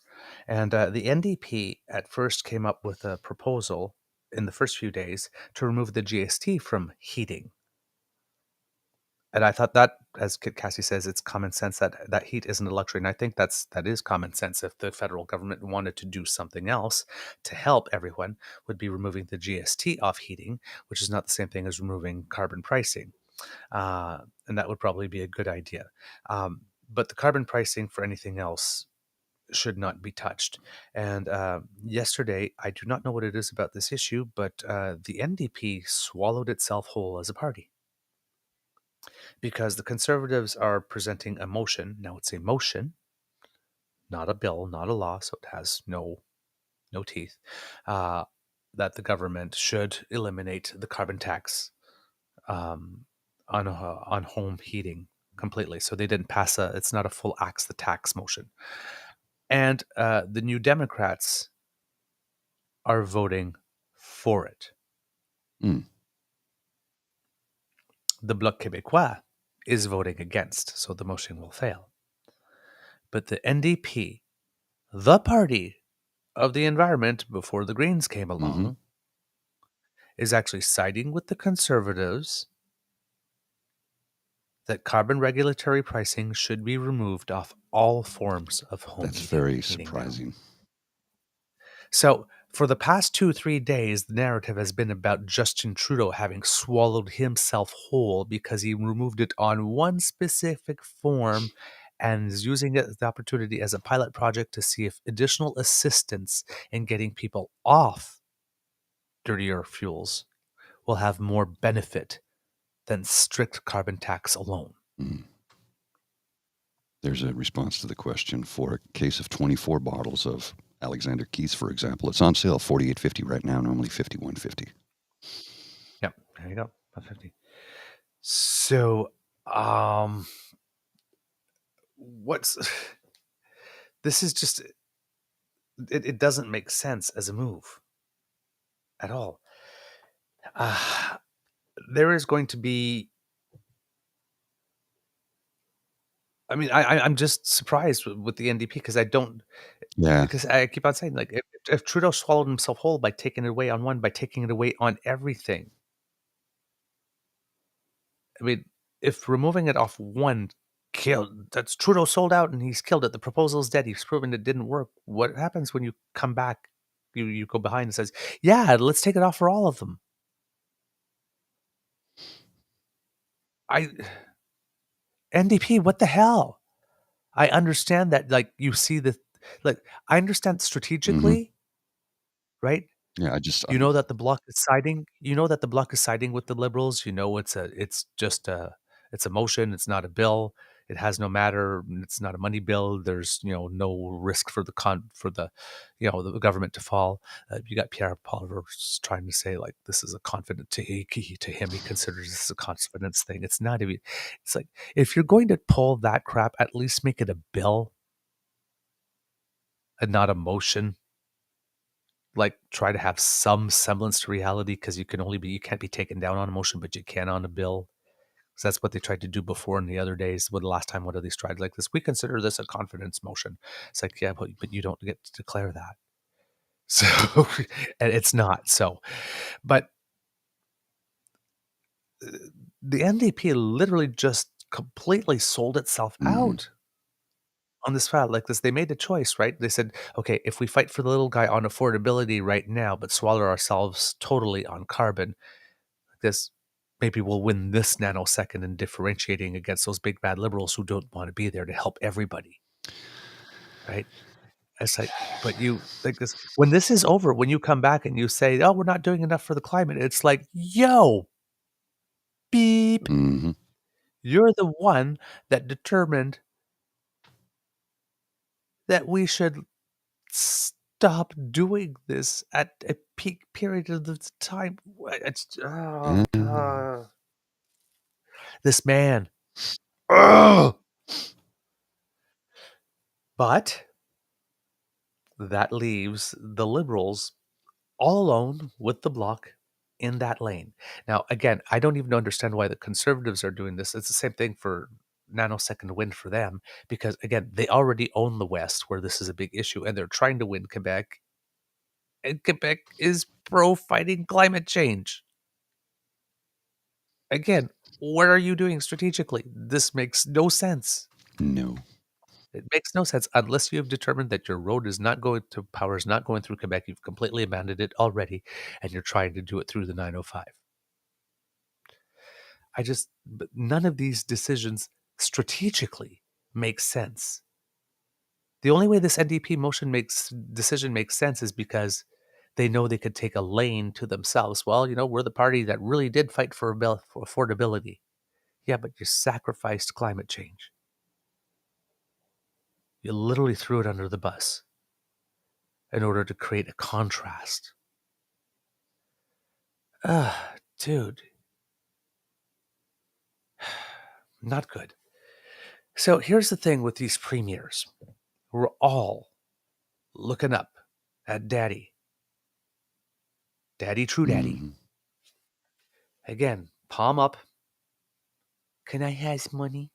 And the NDP at first came up with a proposal in the first few days to remove the GST from heating. And I thought that, as Kit Cassie says, it's common sense that heat isn't a luxury. And I think that is common sense. If the federal government wanted to do something else to help everyone, would be removing the GST off heating, which is not the same thing as removing carbon pricing. And that would probably be a good idea. But the carbon pricing for anything else should not be touched. And yesterday, I do not know what it is about this issue, but the NDP swallowed itself whole as a party because the Conservatives are presenting a motion. Now it's a motion, not a bill, not a law, so it has no teeth. That the government should eliminate the carbon tax on home heating completely. So they didn't pass it's not a full axe the tax motion. And the New Democrats are voting for it. Mm. The Bloc Québécois is voting against, so the motion will fail. But the NDP, the party of the environment before the Greens came along, is actually siding with the Conservatives that carbon regulatory pricing should be removed off all forms of home That's heating. very surprising. So for the past 2-3 days, the narrative has been about Justin Trudeau having swallowed himself whole because he removed it on one specific form and is using it as the opportunity as a pilot project to see if additional assistance in getting people off dirtier fuels will have more benefit than strict carbon tax alone. Mm. There's a response to the question. For a case of 24 bottles of Alexander Keith's, for example, it's on sale $48.50 right now, normally $51.50. Yep, there you go, $50. So, what's this is just it doesn't make sense as a move at all. There is going to be. I mean, I'm just surprised with the NDP because I don't. Yeah. Because I keep on saying, like, if Trudeau swallowed himself whole by taking it away on one, by taking it away on everything. I mean, if removing it off one killed, that's Trudeau sold out and he's killed it. The proposal's dead. He's proven it didn't work. What happens when you come back? You go behind and says, yeah, let's take it off for all of them. NDP, what the hell? I understand that, like, you see I understand strategically, right? Yeah, You know that the Bloc is siding. You know that the Bloc is siding with the Liberals. You know it's a motion. It's not a bill. It has no matter. It's not a money bill. There's no risk for the government to fall. You got Pierre Poilievre trying to say like this is a confident to him. He considers this a confidence thing. It's not even. It's like if you're going to pull that crap, at least make it a bill and not a motion. Like try to have some semblance to reality because you can't be taken down on a motion, but you can on a bill. So that's what they tried to do before in the other days. The last time, what have they tried like this? We consider this a confidence motion. It's like, yeah, but you don't get to declare that. So, and it's not so. But the NDP literally just completely sold itself out on this file like this. They made a choice, right? They said, okay, if we fight for the little guy on affordability right now, but swallow ourselves totally on carbon, this maybe we'll win this nanosecond in differentiating against those big bad liberals who don't want to be there to help everybody. Right? It's like, but you like this when this is over, when you come back and you say, oh, we're not doing enough for the climate, it's like, yo, beep. You're the one that determined that we should stop doing this at a peak period of the time. This man. Ugh! But that leaves the Liberals all alone with the bloc in that lane. Now, again, I don't even understand why the Conservatives are doing this. It's the same thing for nanosecond win for them, because, again, they already own the West, where this is a big issue, and they're trying to win Quebec. And Quebec is pro-fighting climate change. Again, what are you doing strategically? This makes no sense. No. It makes no sense unless you have determined that your road is not going to power is not going through Quebec. You've completely abandoned it already, and you're trying to do it through the 905. But none of these decisions strategically make sense. The only way this NDP decision makes sense is because they know they could take a lane to themselves. Well, we're the party that really did fight for affordability. Yeah, but you sacrificed climate change. You literally threw it under the bus in order to create a contrast. Dude. Not good. So here's the thing with these premiers. We're all looking up at Daddy. Daddy, true Daddy. Mm-hmm. Again, palm up. Can I has money?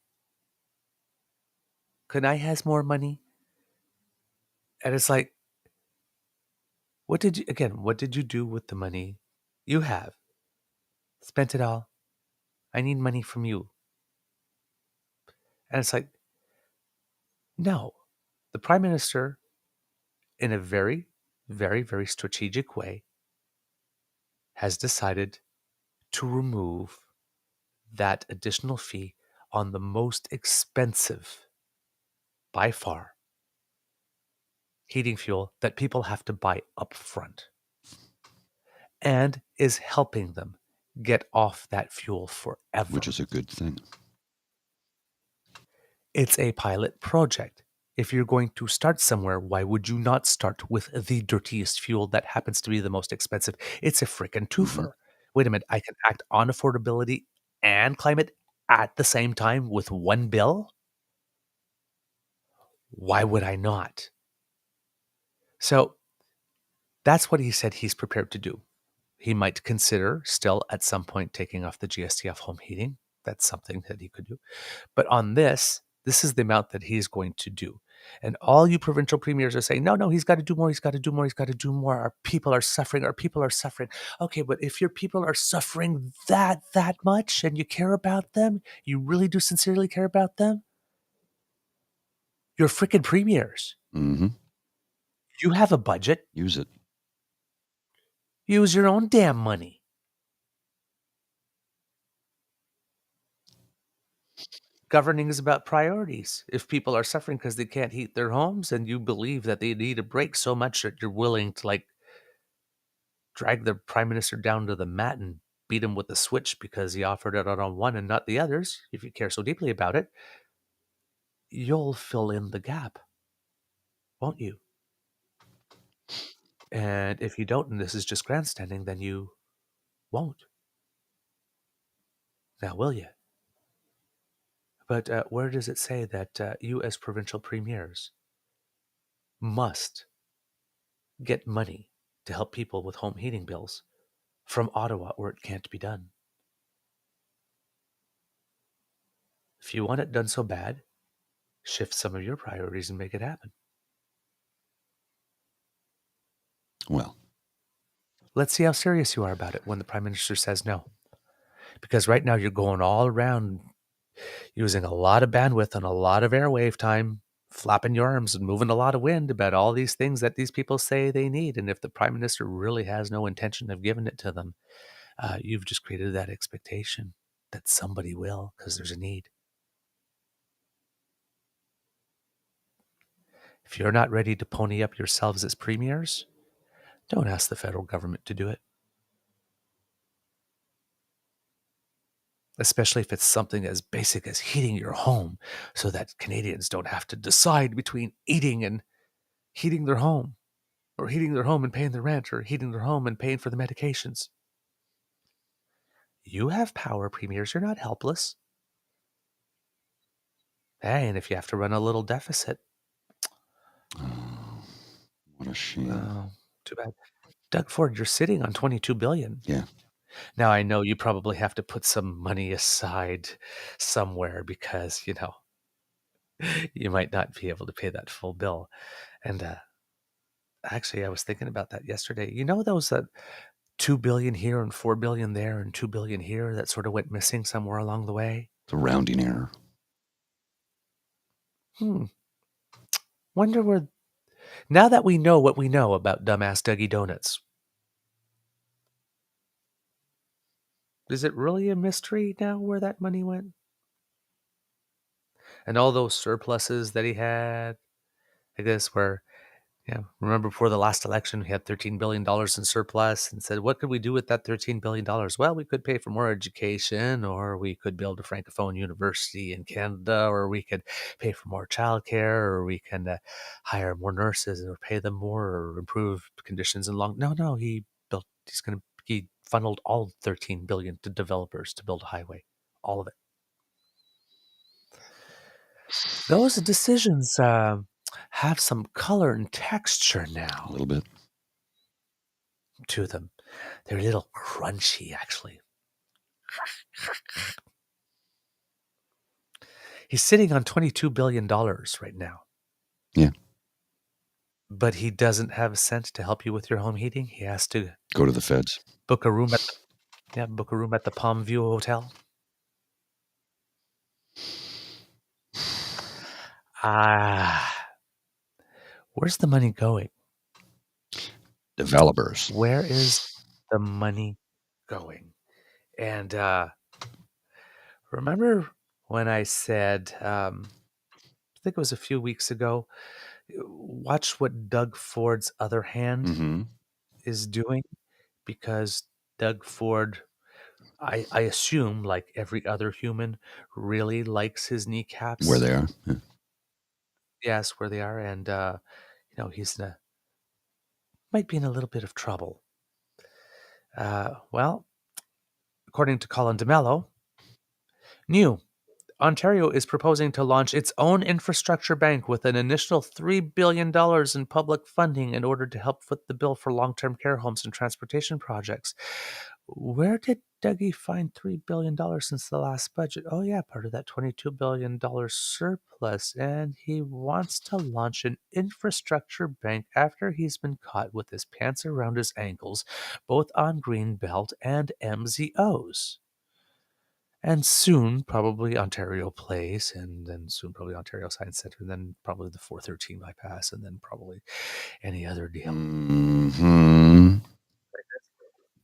Can I has more money? And it's like, what did you do with the money you have? Spent it all. I need money from you. And it's like, no. The Prime Minister, in a very, very, very strategic way, has decided to remove that additional fee on the most expensive, by far, heating fuel that people have to buy up front, and is helping them get off that fuel forever. Which is a good thing. It's a pilot project. If you're going to start somewhere, why would you not start with the dirtiest fuel that happens to be the most expensive? It's a freaking twofer. Mm-hmm. Wait a minute, I can act on affordability and climate at the same time with one bill? Why would I not? So that's what he said he's prepared to do. He might consider still at some point taking off the GST off home heating. That's something that he could do. But on this is the amount that he's going to do. And all you provincial premiers are saying, no, he's got to do more, he's got to do more, he's got to do more. Our people are suffering, Okay, but if your people are suffering that much and you care about them, you really do sincerely care about them, you're freaking premiers. Mm-hmm. You have a budget. Use it. Use your own damn money. Governing is about priorities. If people are suffering because they can't heat their homes and you believe that they need a break so much that you're willing to drag the Prime Minister down to the mat and beat him with a switch because he offered it on one and not the others, if you care so deeply about it, you'll fill in the gap, won't you? And if you don't, and this is just grandstanding, then you won't. Now, will you? But where does it say that you as provincial premiers must get money to help people with home heating bills from Ottawa where it can't be done? If you want it done so bad, shift some of your priorities and make it happen. Well, let's see how serious you are about it when the Prime Minister says no. Because right now you're going all around using a lot of bandwidth and a lot of airwave time, flapping your arms and moving a lot of wind about all these things that these people say they need. And if the Prime Minister really has no intention of giving it to them, you've just created that expectation that somebody will because there's a need. If you're not ready to pony up yourselves as premiers, don't ask the federal government to do it. Especially if it's something as basic as heating your home so that Canadians don't have to decide between eating and heating their home. or heating their home and paying the rent, or heating their home and paying for the medications. You have power, premiers. You're not helpless. Hey, and if you have to run a little deficit. Oh, what a shame. Oh, too bad. Doug Ford, you're sitting on $22 billion. Yeah. Now, I know you probably have to put some money aside somewhere because, you might not be able to pay that full bill. And actually, I was thinking about that yesterday. You know those $2 billion here and $4 billion there and $2 billion here that sort of went missing somewhere along the way? It's a rounding error. Wonder where... Now that we know what we know about dumbass Dougie Donuts, is it really a mystery now where that money went? And all those surpluses that he had, I guess, where, remember before the last election, we had $13 billion in surplus and said, what could we do with that $13 billion? Well, we could pay for more education, or we could build a Francophone university in Canada, or we could pay for more childcare, or we can hire more nurses or pay them more, or improve conditions in No, he funneled all $13 billion to developers to build a highway. All of it. Those decisions have some color and texture now. A little bit. To them. They're a little crunchy, actually. He's sitting on $22 billion right now. Yeah. But he doesn't have a cent to help you with your home heating. He has to go to the feds. Book a room at the Palm View Hotel. Where's the money going? Developers. Where is the money going? And remember when I said, I think it was a few weeks ago, watch what Doug Ford's other hand is doing, because Doug Ford, I assume, like every other human, really likes his kneecaps. Where they are. Yeah. Yes, where they are. And, he's might be in a little bit of trouble. Well, according to Colin DeMello, Ontario is proposing to launch its own infrastructure bank with an initial $3 billion in public funding in order to help foot the bill for long-term care homes and transportation projects. Where did Dougie find $3 billion since the last budget? Oh, yeah, part of that $22 billion surplus. And he wants to launch an infrastructure bank after he's been caught with his pants around his ankles, both on Greenbelt and MZOs. And soon, probably Ontario Place, and then soon probably Ontario Science Centre, and then probably the 413 bypass, and then probably any other deal.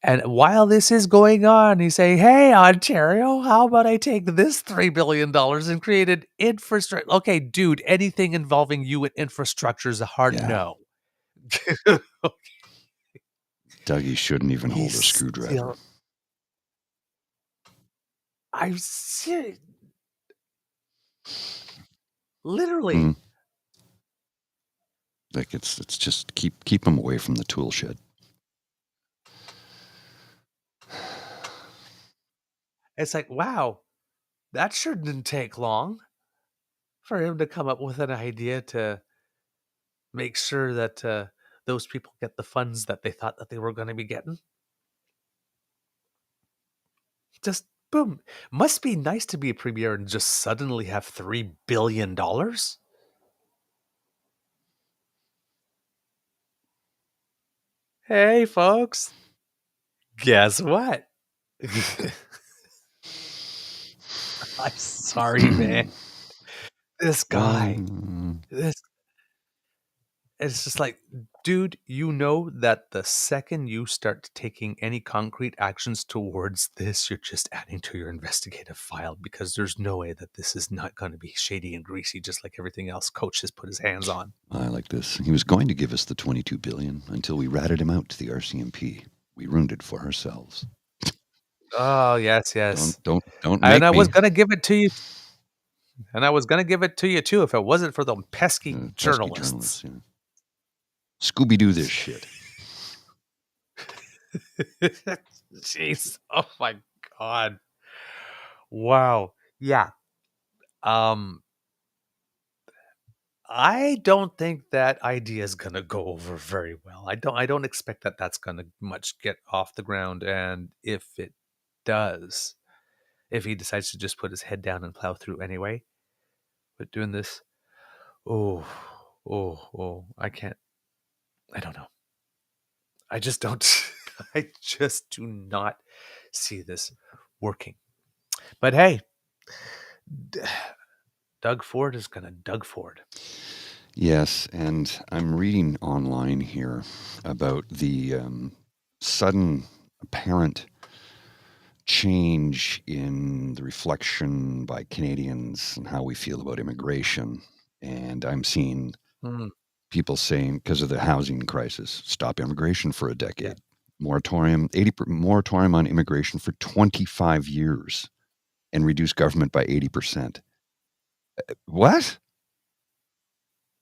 And while this is going on, he's saying, hey, Ontario, how about I take this $3 billion and create an infrastructure? Okay, dude, anything involving you and infrastructure is a hard no. Dougie shouldn't even hold a screwdriver. I'm serious. Literally. Like it's just keep him away from the tool shed. It's like, wow, that sure didn't take long for him to come up with an idea to make sure that those people get the funds that they thought that they were going to be getting. Just boom. Must be nice to be a premier and just suddenly have $3 billion. Hey, folks. Guess what? I'm sorry, man. This guy. It's just like, dude, you know that the second you start taking any concrete actions towards this, you're just adding to your investigative file, because there's no way that this is not going to be shady and greasy, just like everything else Coach has put his hands on. I like this. He was going to give us the $22 billion until we ratted him out to the RCMP. We ruined it for ourselves. Oh, yes. Don't make and I me. was going to give it to you. And I was going to give it to you, too, if it wasn't for the pesky journalists. Yeah. Scooby-Doo this shit. Jeez. Oh my God. Wow. Yeah. I don't think that idea is gonna go over very well. I don't expect that that's gonna much get off the ground. And if it does, if he decides to just put his head down and plow through anyway, but doing this, oh, I can't. I don't know. I just don't. I just do not see this working. But hey, Doug Ford is gonna Doug Ford. Yes, and I'm reading online here about the sudden apparent change in the reflection by Canadians and how we feel about immigration. And I'm seeing people saying, because of the housing crisis, stop immigration for a decade. Yeah. Moratorium, 80% moratorium on immigration for 25 years and reduce government by 80%. What?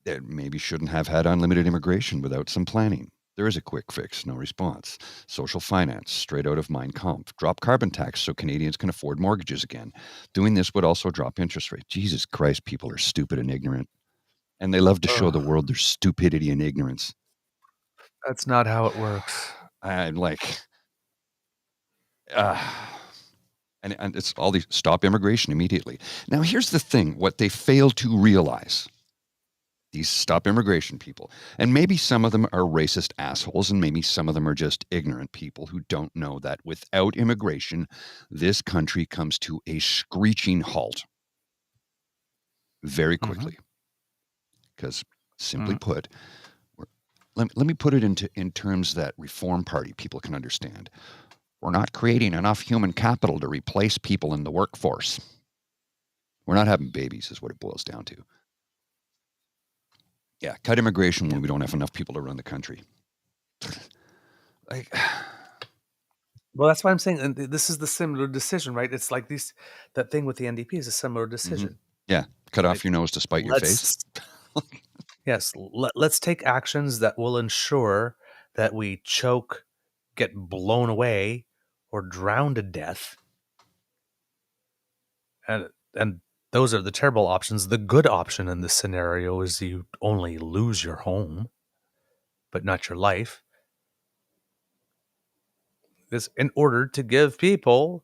That maybe shouldn't have had unlimited immigration without some planning. There is a quick fix, no response. Social finance, straight out of Mein Kampf. Drop carbon tax so Canadians can afford mortgages again. Doing this would also drop interest rates. Jesus Christ, people are stupid and ignorant. And they love to show the world their stupidity and ignorance. That's not how it works. I'm like, and it's all these stop immigration immediately. Now, here's the thing, what they fail to realize, these stop immigration people, and maybe some of them are racist assholes, and maybe some of them are just ignorant people who don't know that without immigration, this country comes to a screeching halt very quickly. Because simply put, let me put it in terms that Reform Party people can understand. We're not creating enough human capital to replace people in the workforce. We're not having babies is what it boils down to. Yeah, cut immigration when we don't have enough people to run the country. Like, well, that's why I'm saying, and this is the similar decision, right? It's like that thing with the NDP is a similar decision. Yeah, cut off your nose to spite your face. Yes, let's take actions that will ensure that we choke, get blown away, or drown to death. And those are the terrible options. The good option in this scenario is you only lose your home, but not your life. This in order to give people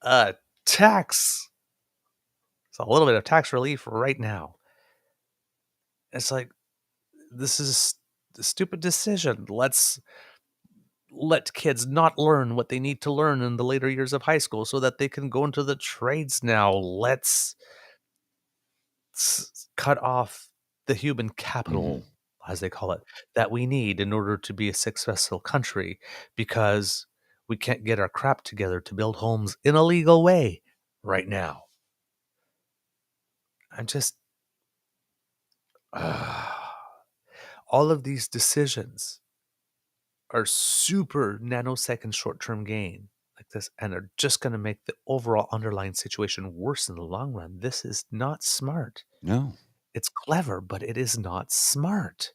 a tax. It's a little bit of tax relief right now. It's like, this is a stupid decision. Let's let kids not learn what they need to learn in the later years of high school so that they can go into the trades now. Let's cut off the human capital, as they call it, that we need in order to be a successful country, because we can't get our crap together to build homes in a legal way right now. I'm just... all of these decisions are super nanosecond short-term gain like this, and are just going to make the overall underlying situation worse in the long run. This is not smart. No. It's clever, but it is not smart.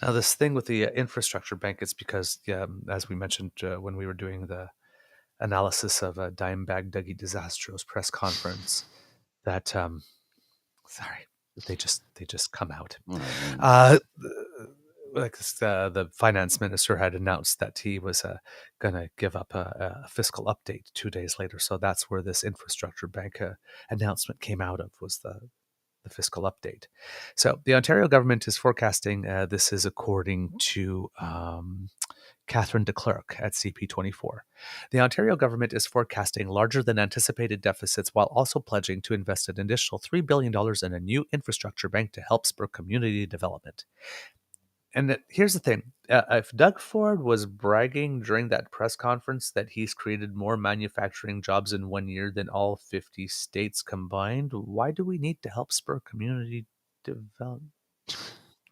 Now, this thing with the infrastructure bank, it's because, as we mentioned when we were doing the analysis of Dimebag Douggie Disastro's press conference, that sorry, they just come out. Like the finance minister had announced that he was going to give up a fiscal update 2 days later. So that's where this infrastructure bank announcement came out of, was the fiscal update. So the Ontario government is forecasting, this is according to Catherine de Klerk at CP24. The Ontario government is forecasting larger than anticipated deficits while also pledging to invest an additional $3 billion in a new infrastructure bank to help spur community development. And here's the thing. If Doug Ford was bragging during that press conference that he's created more manufacturing jobs in 1 year than all 50 states combined, why do we need to help spur community development?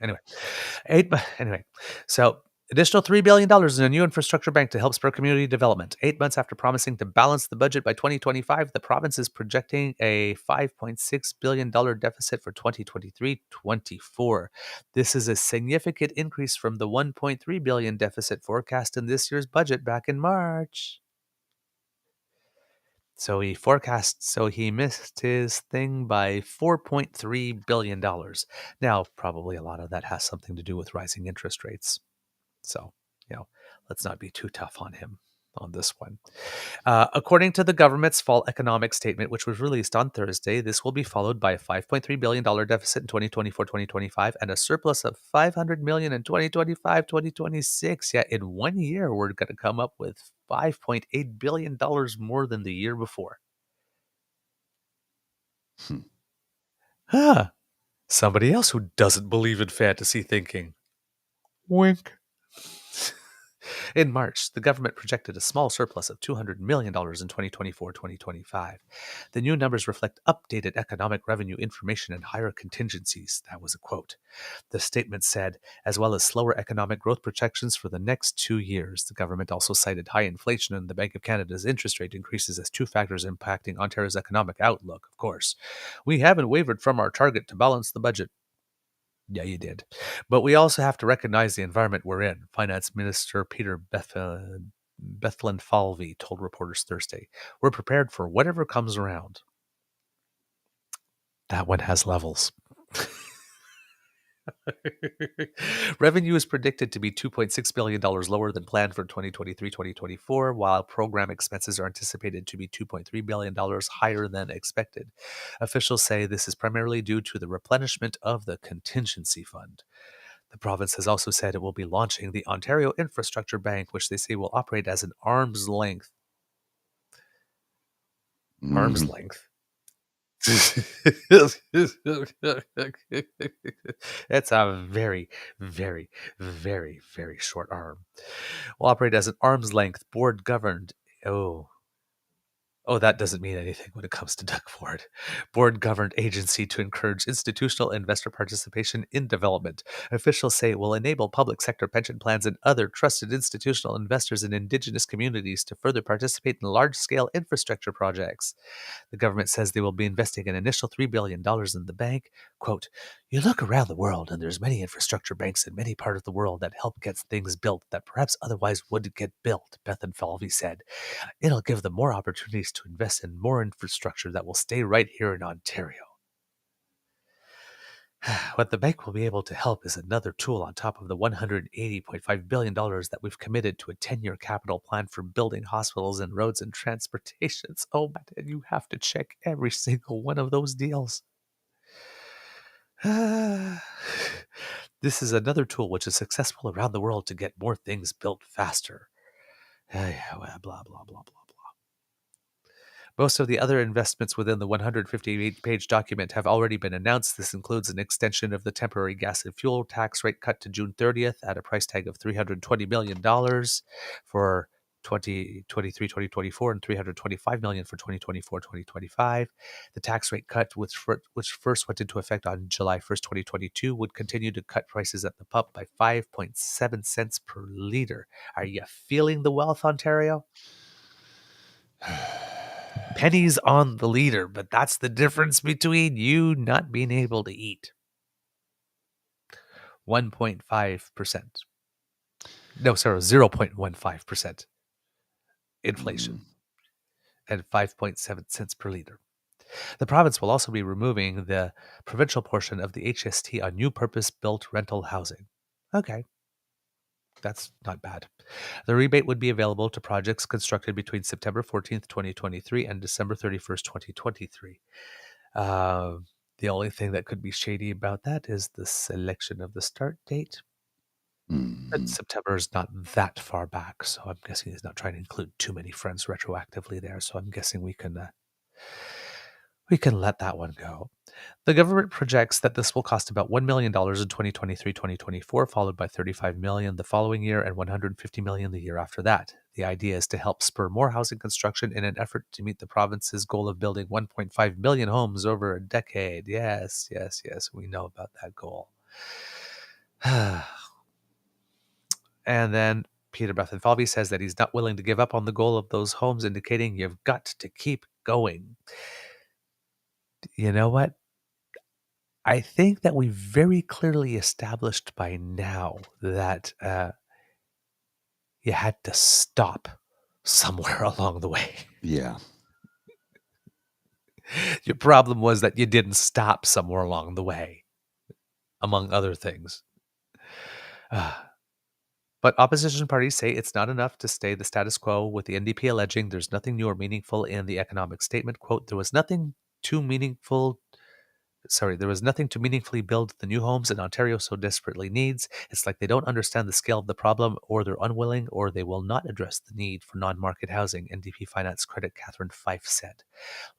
Anyway, so Additional $3 billion in a new infrastructure bank to help spur community development. 8 months after promising to balance the budget by 2025, the province is projecting a $5.6 billion deficit for 2023-24. This is a significant increase from the $1.3 billion deficit forecast in this year's budget back in March. So he missed his thing by $4.3 billion. Now, probably a lot of that has something to do with rising interest rates. So, let's not be too tough on him on this one. According to the government's fall economic statement, which was released on Thursday, this will be followed by a $5.3 billion deficit in 2024-2025 and a surplus of $500 million in 2025-2026. Yeah, in 1 year, we're going to come up with $5.8 billion more than the year before. Somebody else who doesn't believe in fantasy thinking. Wink. In March, the government projected a small surplus of $200 million in 2024-2025. The new numbers reflect updated economic revenue information and higher contingencies. That was a quote. The statement said, as well as slower economic growth projections for the next 2 years. The government also cited high inflation and the Bank of Canada's interest rate increases as two factors impacting Ontario's economic outlook, of course. We haven't wavered from our target to balance the budget. Yeah, you did. But we also have to recognize the environment we're in. Finance Minister Peter Bethlen Falvey told reporters Thursday, we're prepared for whatever comes around. That one has levels. Revenue is predicted to be $2.6 billion lower than planned for 2023-2024, while program expenses are anticipated to be $2.3 billion higher than expected. Officials say this is primarily due to the replenishment of the contingency fund. The province has also said it will be launching the Ontario Infrastructure Bank, which they say will operate as an arm's length. Arm's length. It's a very, very, very, very short arm. Will operate as an arm's length board governed. Oh, that doesn't mean anything when it comes to Doug Ford. Board-governed agency to encourage institutional investor participation in development. Officials say it will enable public sector pension plans and other trusted institutional investors in Indigenous communities to further participate in large-scale infrastructure projects. The government says they will be investing an initial $3 billion in the bank. Quote, you look around the world and there's many infrastructure banks in many parts of the world that help get things built that perhaps otherwise wouldn't get built, Bethan Falvey said. It'll give them more opportunities to invest in more infrastructure that will stay right here in Ontario. What the bank will be able to help is another tool on top of the $180.5 billion that we've committed to a 10-year capital plan for building hospitals and roads and transportations. Oh, man, you have to check every single one of those deals. This is another tool which is successful around the world to get more things built faster. Blah, blah, blah, blah, blah. Most of the other investments within the 158-page document have already been announced. This includes an extension of the temporary gas and fuel tax rate cut to June 30th at a price tag of $320 million for 2023-2024 and $325 million for 2024-2025. The tax rate cut, which first went into effect on July 1st, 2022, would continue to cut prices at the pump by 5.7 cents per liter. Are you feeling the wealth, Ontario? Pennies on the liter, but that's the difference between you not being able to eat. 1.5%. No, sorry, 0.15% inflation and 5.7 cents per liter. The province will also be removing the provincial portion of the HST on new purpose-built rental housing. Okay. That's not bad. The rebate would be available to projects constructed between September 14th, 2023 and December 31st, 2023. The only thing that could be shady about that is the selection of the start date. But September is not that far back, so I'm guessing he's not trying to include too many friends retroactively there. So I'm guessing we can let that one go. The government projects that this will cost about $1 million in 2023-2024, followed by $35 million the following year and $150 million the year after that. The idea is to help spur more housing construction in an effort to meet the province's goal of building 1.5 million homes over a decade. Yes, we know about that goal. And then Peter Bartholomew says that he's not willing to give up on the goal of those homes, indicating you've got to keep going. You know what? I think that we very clearly established by now that you had to stop somewhere along the way. Yeah. Your problem was that you didn't stop somewhere along the way, among other things. But opposition parties say it's not enough to stay the status quo, with the NDP alleging there's nothing new or meaningful in the economic statement. Quote, there was nothing to meaningfully build the new homes that Ontario so desperately needs. It's like they don't understand the scale of the problem, or they're unwilling, or they will not address the need for non-market housing, NDP finance critic Catherine Fife said.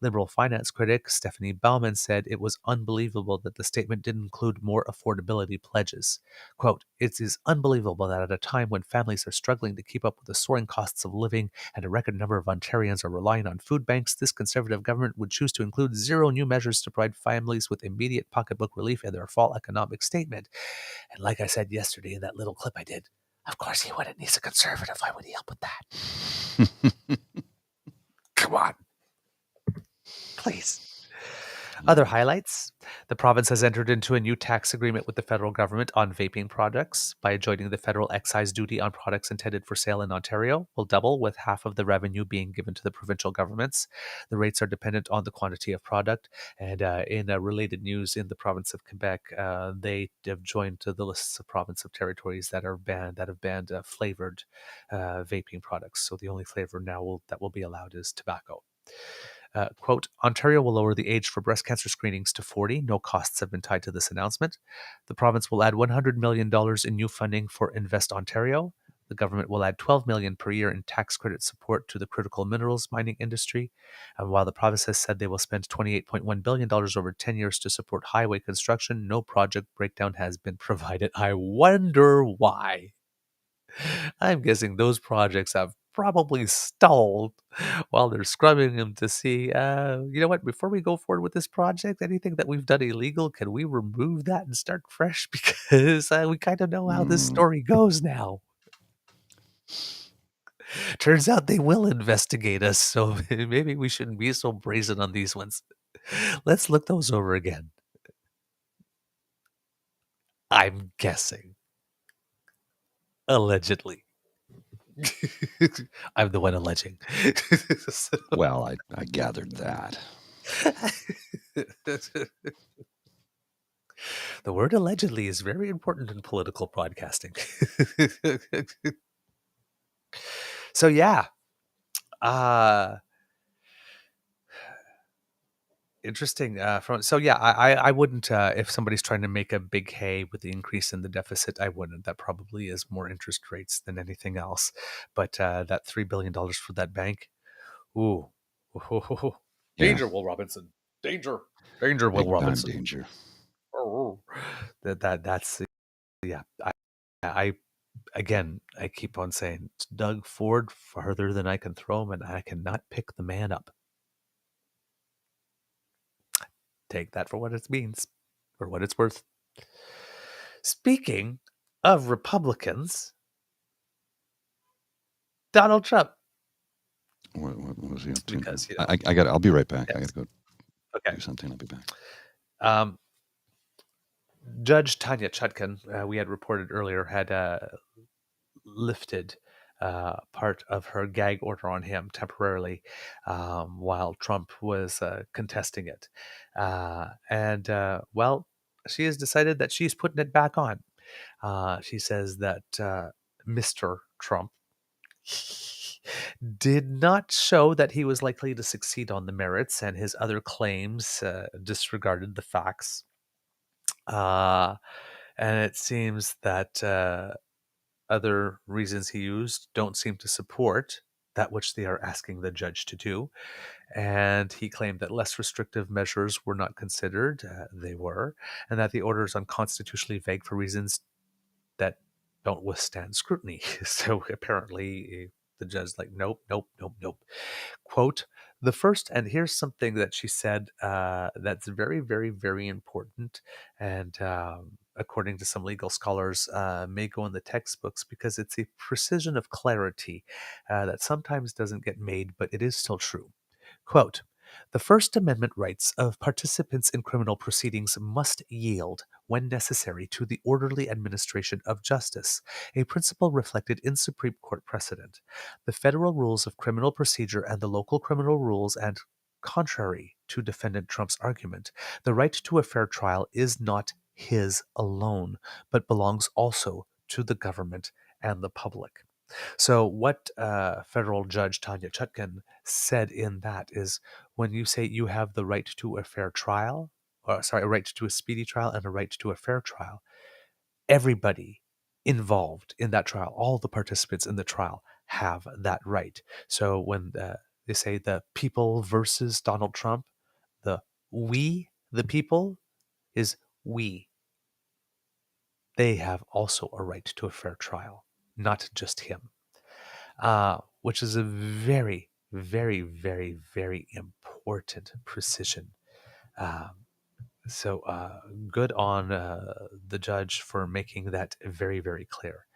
Liberal finance critic Stephanie Bauman said it was unbelievable that the statement didn't include more affordability pledges. Quote, it is unbelievable that at a time when families are struggling to keep up with the soaring costs of living and a record number of Ontarians are relying on food banks, this Conservative government would choose to include zero new measures to provide families with immediate pocketbook relief in their fall economic statement. And like I said yesterday in that little clip I did, of course he wouldn't. He's a Conservative. Why would he help with that? Come on. Please. Other highlights. The province has entered into a new tax agreement with the federal government on vaping products. By joining the federal excise duty on products intended for sale in Ontario will double, with half of the revenue being given to the provincial governments. The rates are dependent on the quantity of product. And in related news, in the province of Quebec, they have joined to the lists of province of territories that have banned flavored vaping products. So the only flavor now that will be allowed is tobacco. Quote, Ontario will lower the age for breast cancer screenings to 40. No costs have been tied to this announcement. The province will add $100 million in new funding for Invest Ontario. The government will add $12 million per year in tax credit support to the critical minerals mining industry. And while the province has said they will spend $28.1 billion over 10 years to support highway construction, no project breakdown has been provided. I wonder why. I'm guessing those projects have probably stalled while they're scrubbing them to see, you know what, before we go forward with this project, anything that we've done illegal, can we remove that and start fresh? Because we kind of know how this story goes now. Turns out they will investigate us, so maybe we shouldn't be so brazen on these ones. Let's look those over again. I'm guessing. Allegedly. I'm the one alleging. Well, I gathered that. The word allegedly is very important in political broadcasting. So yeah. Interesting. I wouldn't, if somebody's trying to make a big hay with the increase in the deficit, I wouldn't. That probably is more interest rates than anything else. But that $3 billion for that bank, ooh. Danger, Will Robinson. Danger, Will Big time Robinson. danger. That's yeah. I keep on saying it's Doug Ford farther than I can throw him, and I cannot pick the man up. Take that for what it means, or what it's worth. Speaking of Republicans, Donald Trump. What was he up to? Because, I'll be right back. Yes. I got to go do something. I'll be back. Judge Tanya Chutkan, we had reported earlier, had lifted part of her gag order on him temporarily while Trump was contesting it. She has decided that she's putting it back on. She says that Mr. Trump did not show that he was likely to succeed on the merits, and his other claims disregarded the facts. And it seems that other reasons he used don't seem to support that which they are asking the judge to do. And he claimed that less restrictive measures were not considered. They were. And that the order is unconstitutionally vague for reasons that don't withstand scrutiny. So apparently the judge's like, nope. Quote, The first, and here's something that she said that's very, very, very important, and according to some legal scholars, may go in the textbooks because it's a precision of clarity that sometimes doesn't get made, but it is still true. Quote, the First Amendment rights of participants in criminal proceedings must yield, when necessary, to the orderly administration of justice, a principle reflected in Supreme Court precedent. The federal rules of criminal procedure and the local criminal rules, and contrary to defendant Trump's argument, the right to a fair trial is not his alone, but belongs also to the government and the public. So, what federal judge Tanya Chutkan said in that is, when you say you have the right to a fair trial, or sorry, a right to a speedy trial and a right to a fair trial, everybody involved in that trial, all the participants in the trial, have that right. So, when they say the people versus Donald Trump, the we, the people, is we. They have also a right to a fair trial, not just him. Which is a very, very, very, very important precision. So good on the judge for making that very, very clear.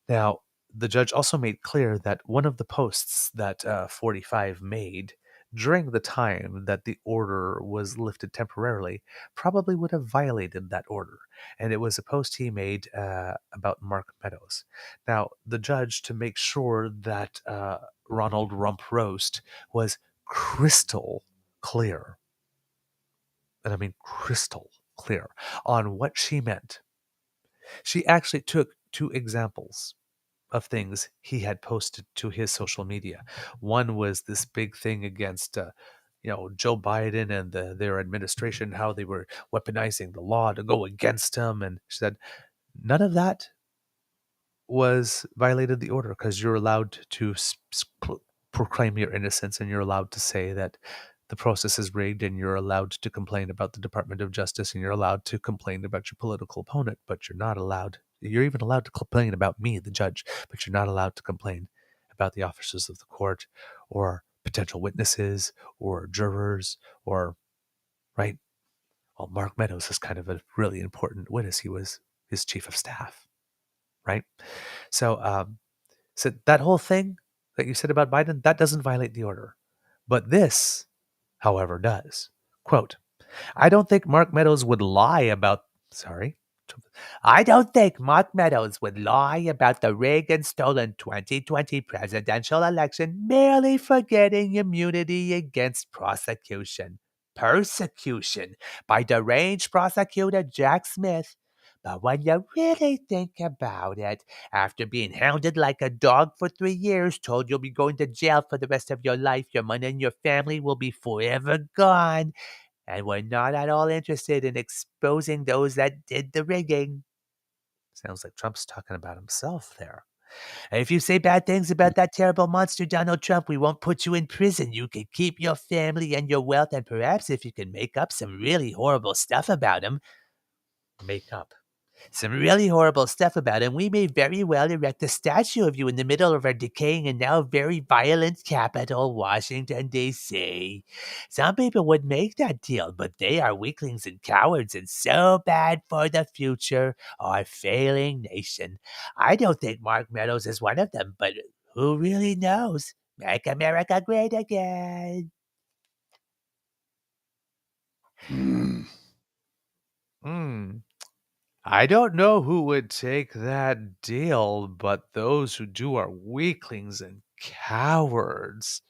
Now, the judge also made clear that one of the posts that 45 made during the time that the order was lifted temporarily probably would have violated that order. And it was a post he made about Mark Meadows. Now, the judge, to make sure that Ronald Rump Roast was crystal clear, and I mean crystal clear, on what she meant, she actually took two examples of things he had posted to his social media. One was this big thing against, Joe Biden and their administration, how they were weaponizing the law to go against him. And she said, none of that was violated the order, because you're allowed to proclaim your innocence, and you're allowed to say that the process is rigged, and you're allowed to complain about the Department of Justice, and you're allowed to complain about your political opponent, but you're even allowed to complain about me, the judge, but you're not allowed to complain about the officers of the court or potential witnesses or jurors or, right? Well, Mark Meadows is kind of a really important witness. He was his chief of staff, right? So, so that whole thing that you said about Biden, that doesn't violate the order. But this, however, does. Quote, I don't think Mark Meadows would lie about, I don't think Mark Meadows would lie about the rigged and stolen 2020 presidential election, merely for getting immunity against persecution by deranged prosecutor Jack Smith. But when you really think about it, after being hounded like a dog for 3 years, told you'll be going to jail for the rest of your life, your money and your family will be forever gone, and we're not at all interested in exposing those that did the rigging. Sounds like Trump's talking about himself there. And if you say bad things about that terrible monster Donald Trump, we won't put you in prison. You can keep your family and your wealth, and perhaps if you can make up some really horrible stuff about him, some really horrible stuff about him, we may very well erect a statue of you in the middle of our decaying and now very violent capital, Washington, D.C. Some people would make that deal, but they are weaklings and cowards and so bad for the future, our failing nation. I don't think Mark Meadows is one of them, but who really knows? Make America great again. I don't know who would take that deal, but those who do are weaklings and cowards.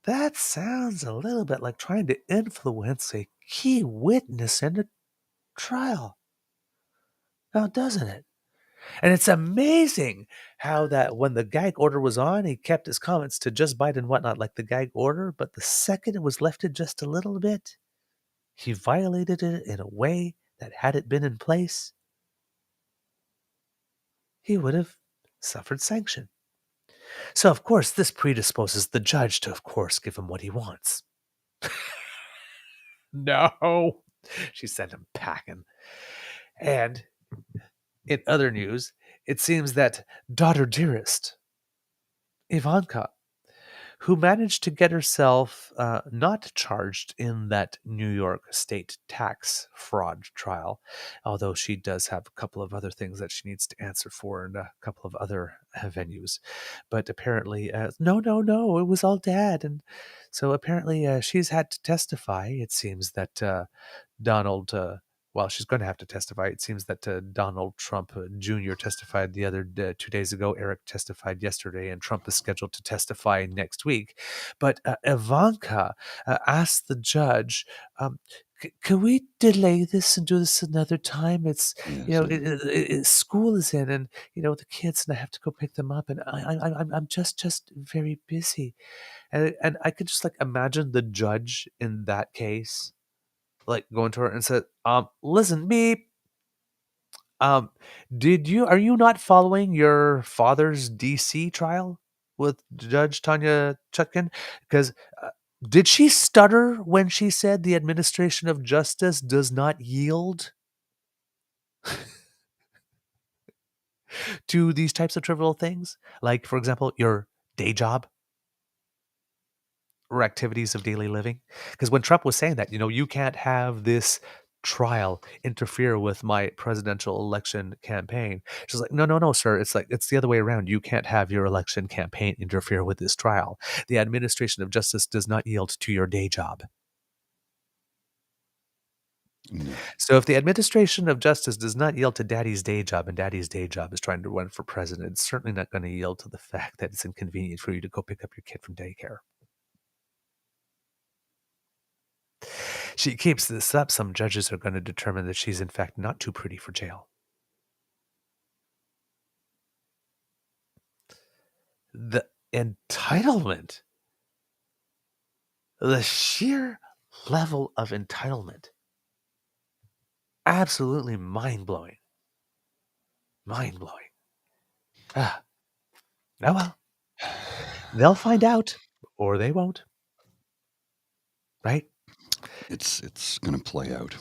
That sounds a little bit like trying to influence a key witness in a trial. Now, doesn't it? And it's amazing how that when the gag order was on, he kept his comments to just Biden and whatnot, like the gag order, but the second it was lifted just a little bit, he violated it in a way that, had it been in place, he would have suffered sanction. So, of course, this predisposes the judge to, of course, give him what he wants. No, she sent him packing. And in other news, it seems that daughter dearest, Ivanka, who managed to get herself not charged in that New York state tax fraud trial, although she does have a couple of other things that she needs to answer for in a couple of other venues. But apparently, no, it was all Dad. And so apparently she's had to testify. It seems that Donald, well, she's going to have to testify. It seems that Donald Trump Jr. testified the other 2 days ago. Eric testified yesterday, and Trump is scheduled to testify next week. But Ivanka asked the judge, can we delay this and do this another time? It's, school is in, and, the kids, and I have to go pick them up, and I'm just very busy. And I could just like imagine the judge in that case like going to her and said, listen, beep. Are you not following your father's DC trial with Judge Tanya Chutkin? Because did she stutter when she said the administration of justice does not yield to these types of trivial things? Like, for example, your day job or activities of daily living? Because when Trump was saying that, you can't have this trial interfere with my presidential election campaign. She's like, no, sir. It's like, it's the other way around. You can't have your election campaign interfere with this trial. The administration of justice does not yield to your day job. So if the administration of justice does not yield to Daddy's day job, and Daddy's day job is trying to run for president, it's certainly not going to yield to the fact that it's inconvenient for you to go pick up your kid from daycare. She keeps this up, some judges are going to determine that she's in fact not too pretty for jail. The entitlement, the sheer level of entitlement, absolutely mind-blowing. Mind-blowing. Oh well, they'll find out, or they won't. Right? It's going to play out,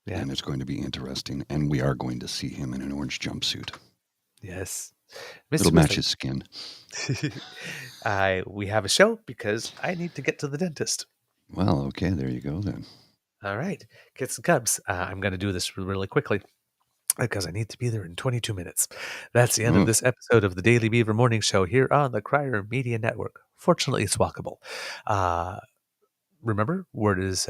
Yeah. and it's going to be interesting, and we are going to see him in an orange jumpsuit. Yes. It'll match his skin. We have a show because I need to get to the dentist. Well, okay, there you go then. All right, kids and cubs, I'm going to do this really quickly because I need to be there in 22 minutes. That's the end of this episode of the Daily Beaver Morning Show here on the Crier Media Network. Fortunately, it's walkable. Remember, word is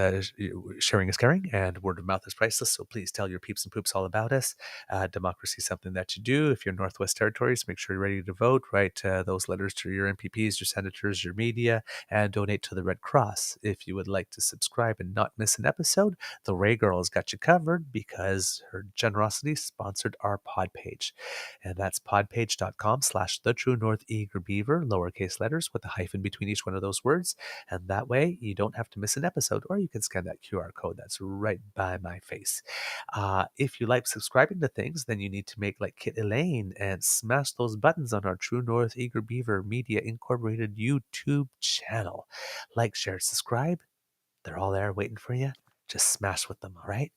sharing is caring, and word of mouth is priceless. So please tell your peeps and poops all about us. Democracy is something that you do. If you're Northwest Territories, make sure you're ready to vote. Write those letters to your MPPs, your senators, your media, and donate to the Red Cross. If you would like to subscribe and not miss an episode, the Ray Girl has got you covered because her generosity sponsored our pod page. And that's podpage.com/TheTrueNorthEagerBeaver, lowercase letters with a hyphen between each one of those words. And that way you don't have to miss an episode, or you can scan that QR code that's right by my face. If you like subscribing to things, then you need to make like Kit Elaine and smash those buttons on our True North Eager Beaver Media Incorporated YouTube channel. Like, share, subscribe. They're all there waiting for you. Just smash with them, all right?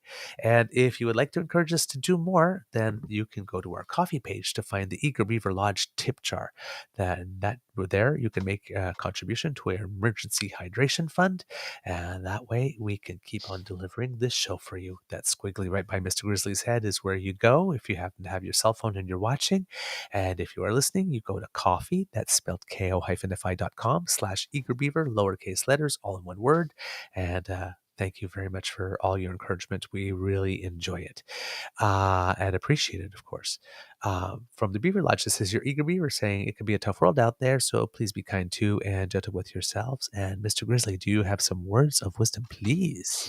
And if you would like to encourage us to do more, then you can go to our coffee page to find the Eager Beaver Lodge tip jar. Then there you can make a contribution to our emergency hydration fund, and that way we can keep on delivering this show for you. That squiggly right by Mr. Grizzly's head is where you go if you happen to have your cell phone and you're watching. And if you are listening, you go to coffee, that's spelled ko-fi.com/eagerbeaver, lowercase letters, all in one word. And thank you very much for all your encouragement. We really enjoy it and appreciate it, of course. From the Beaver Lodge, this is your Eager Beaver saying it can be a tough world out there, so please be kind to and gentle with yourselves. And Mr. Grizzly, do you have some words of wisdom, please?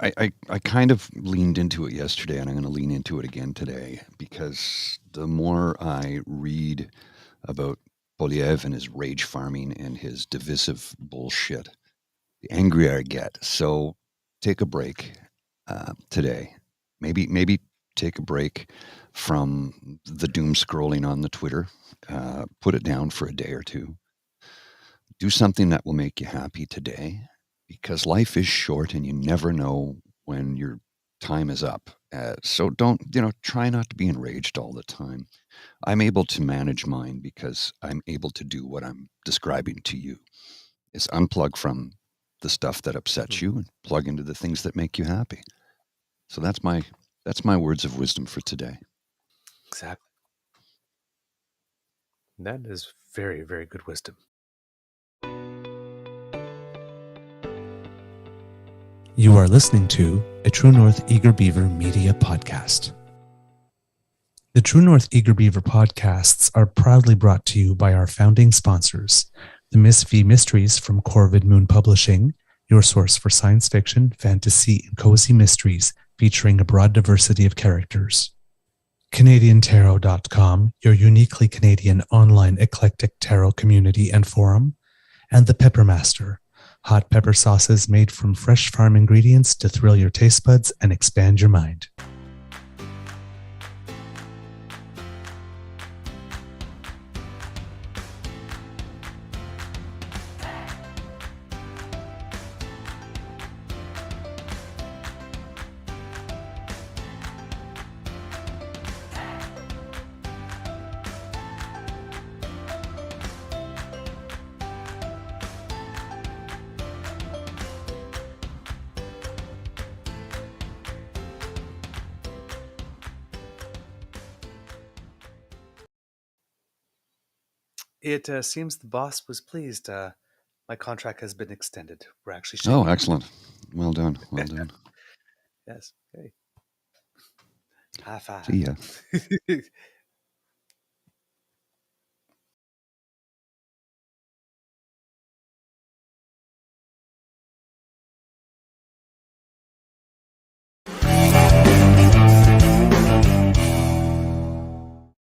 I kind of leaned into it yesterday, and I'm going to lean into it again today, because the more I read about Polyev and his rage farming and his divisive bullshit, the angrier I get. So take a break today. Maybe take a break from the doom scrolling on the Twitter. Put it down for a day or two. Do something that will make you happy today, because life is short and you never know when your time is up. So don't, try not to be enraged all the time. I'm able to manage mine because I'm able to do what I'm describing to you, is unplug from the stuff that upsets you and plug into the things that make you happy. So that's my words of wisdom for today. Exactly. That is very, very good wisdom. You are listening to a True North Eager Beaver Media Podcast. The True North Eager Beaver podcasts are proudly brought to you by our founding sponsors, the Miss V Mysteries from Corvid Moon Publishing, your source for science fiction, fantasy, and cozy mysteries featuring a broad diversity of characters. CanadianTarot.com, your uniquely Canadian online eclectic tarot community and forum, and the Peppermaster, hot pepper sauces made from fresh farm ingredients to thrill your taste buds and expand your mind. It seems the boss was pleased. My contract has been extended. We're actually Oh, shaking. excellent. Well done. Well done. Yes. Okay. High five. See ya.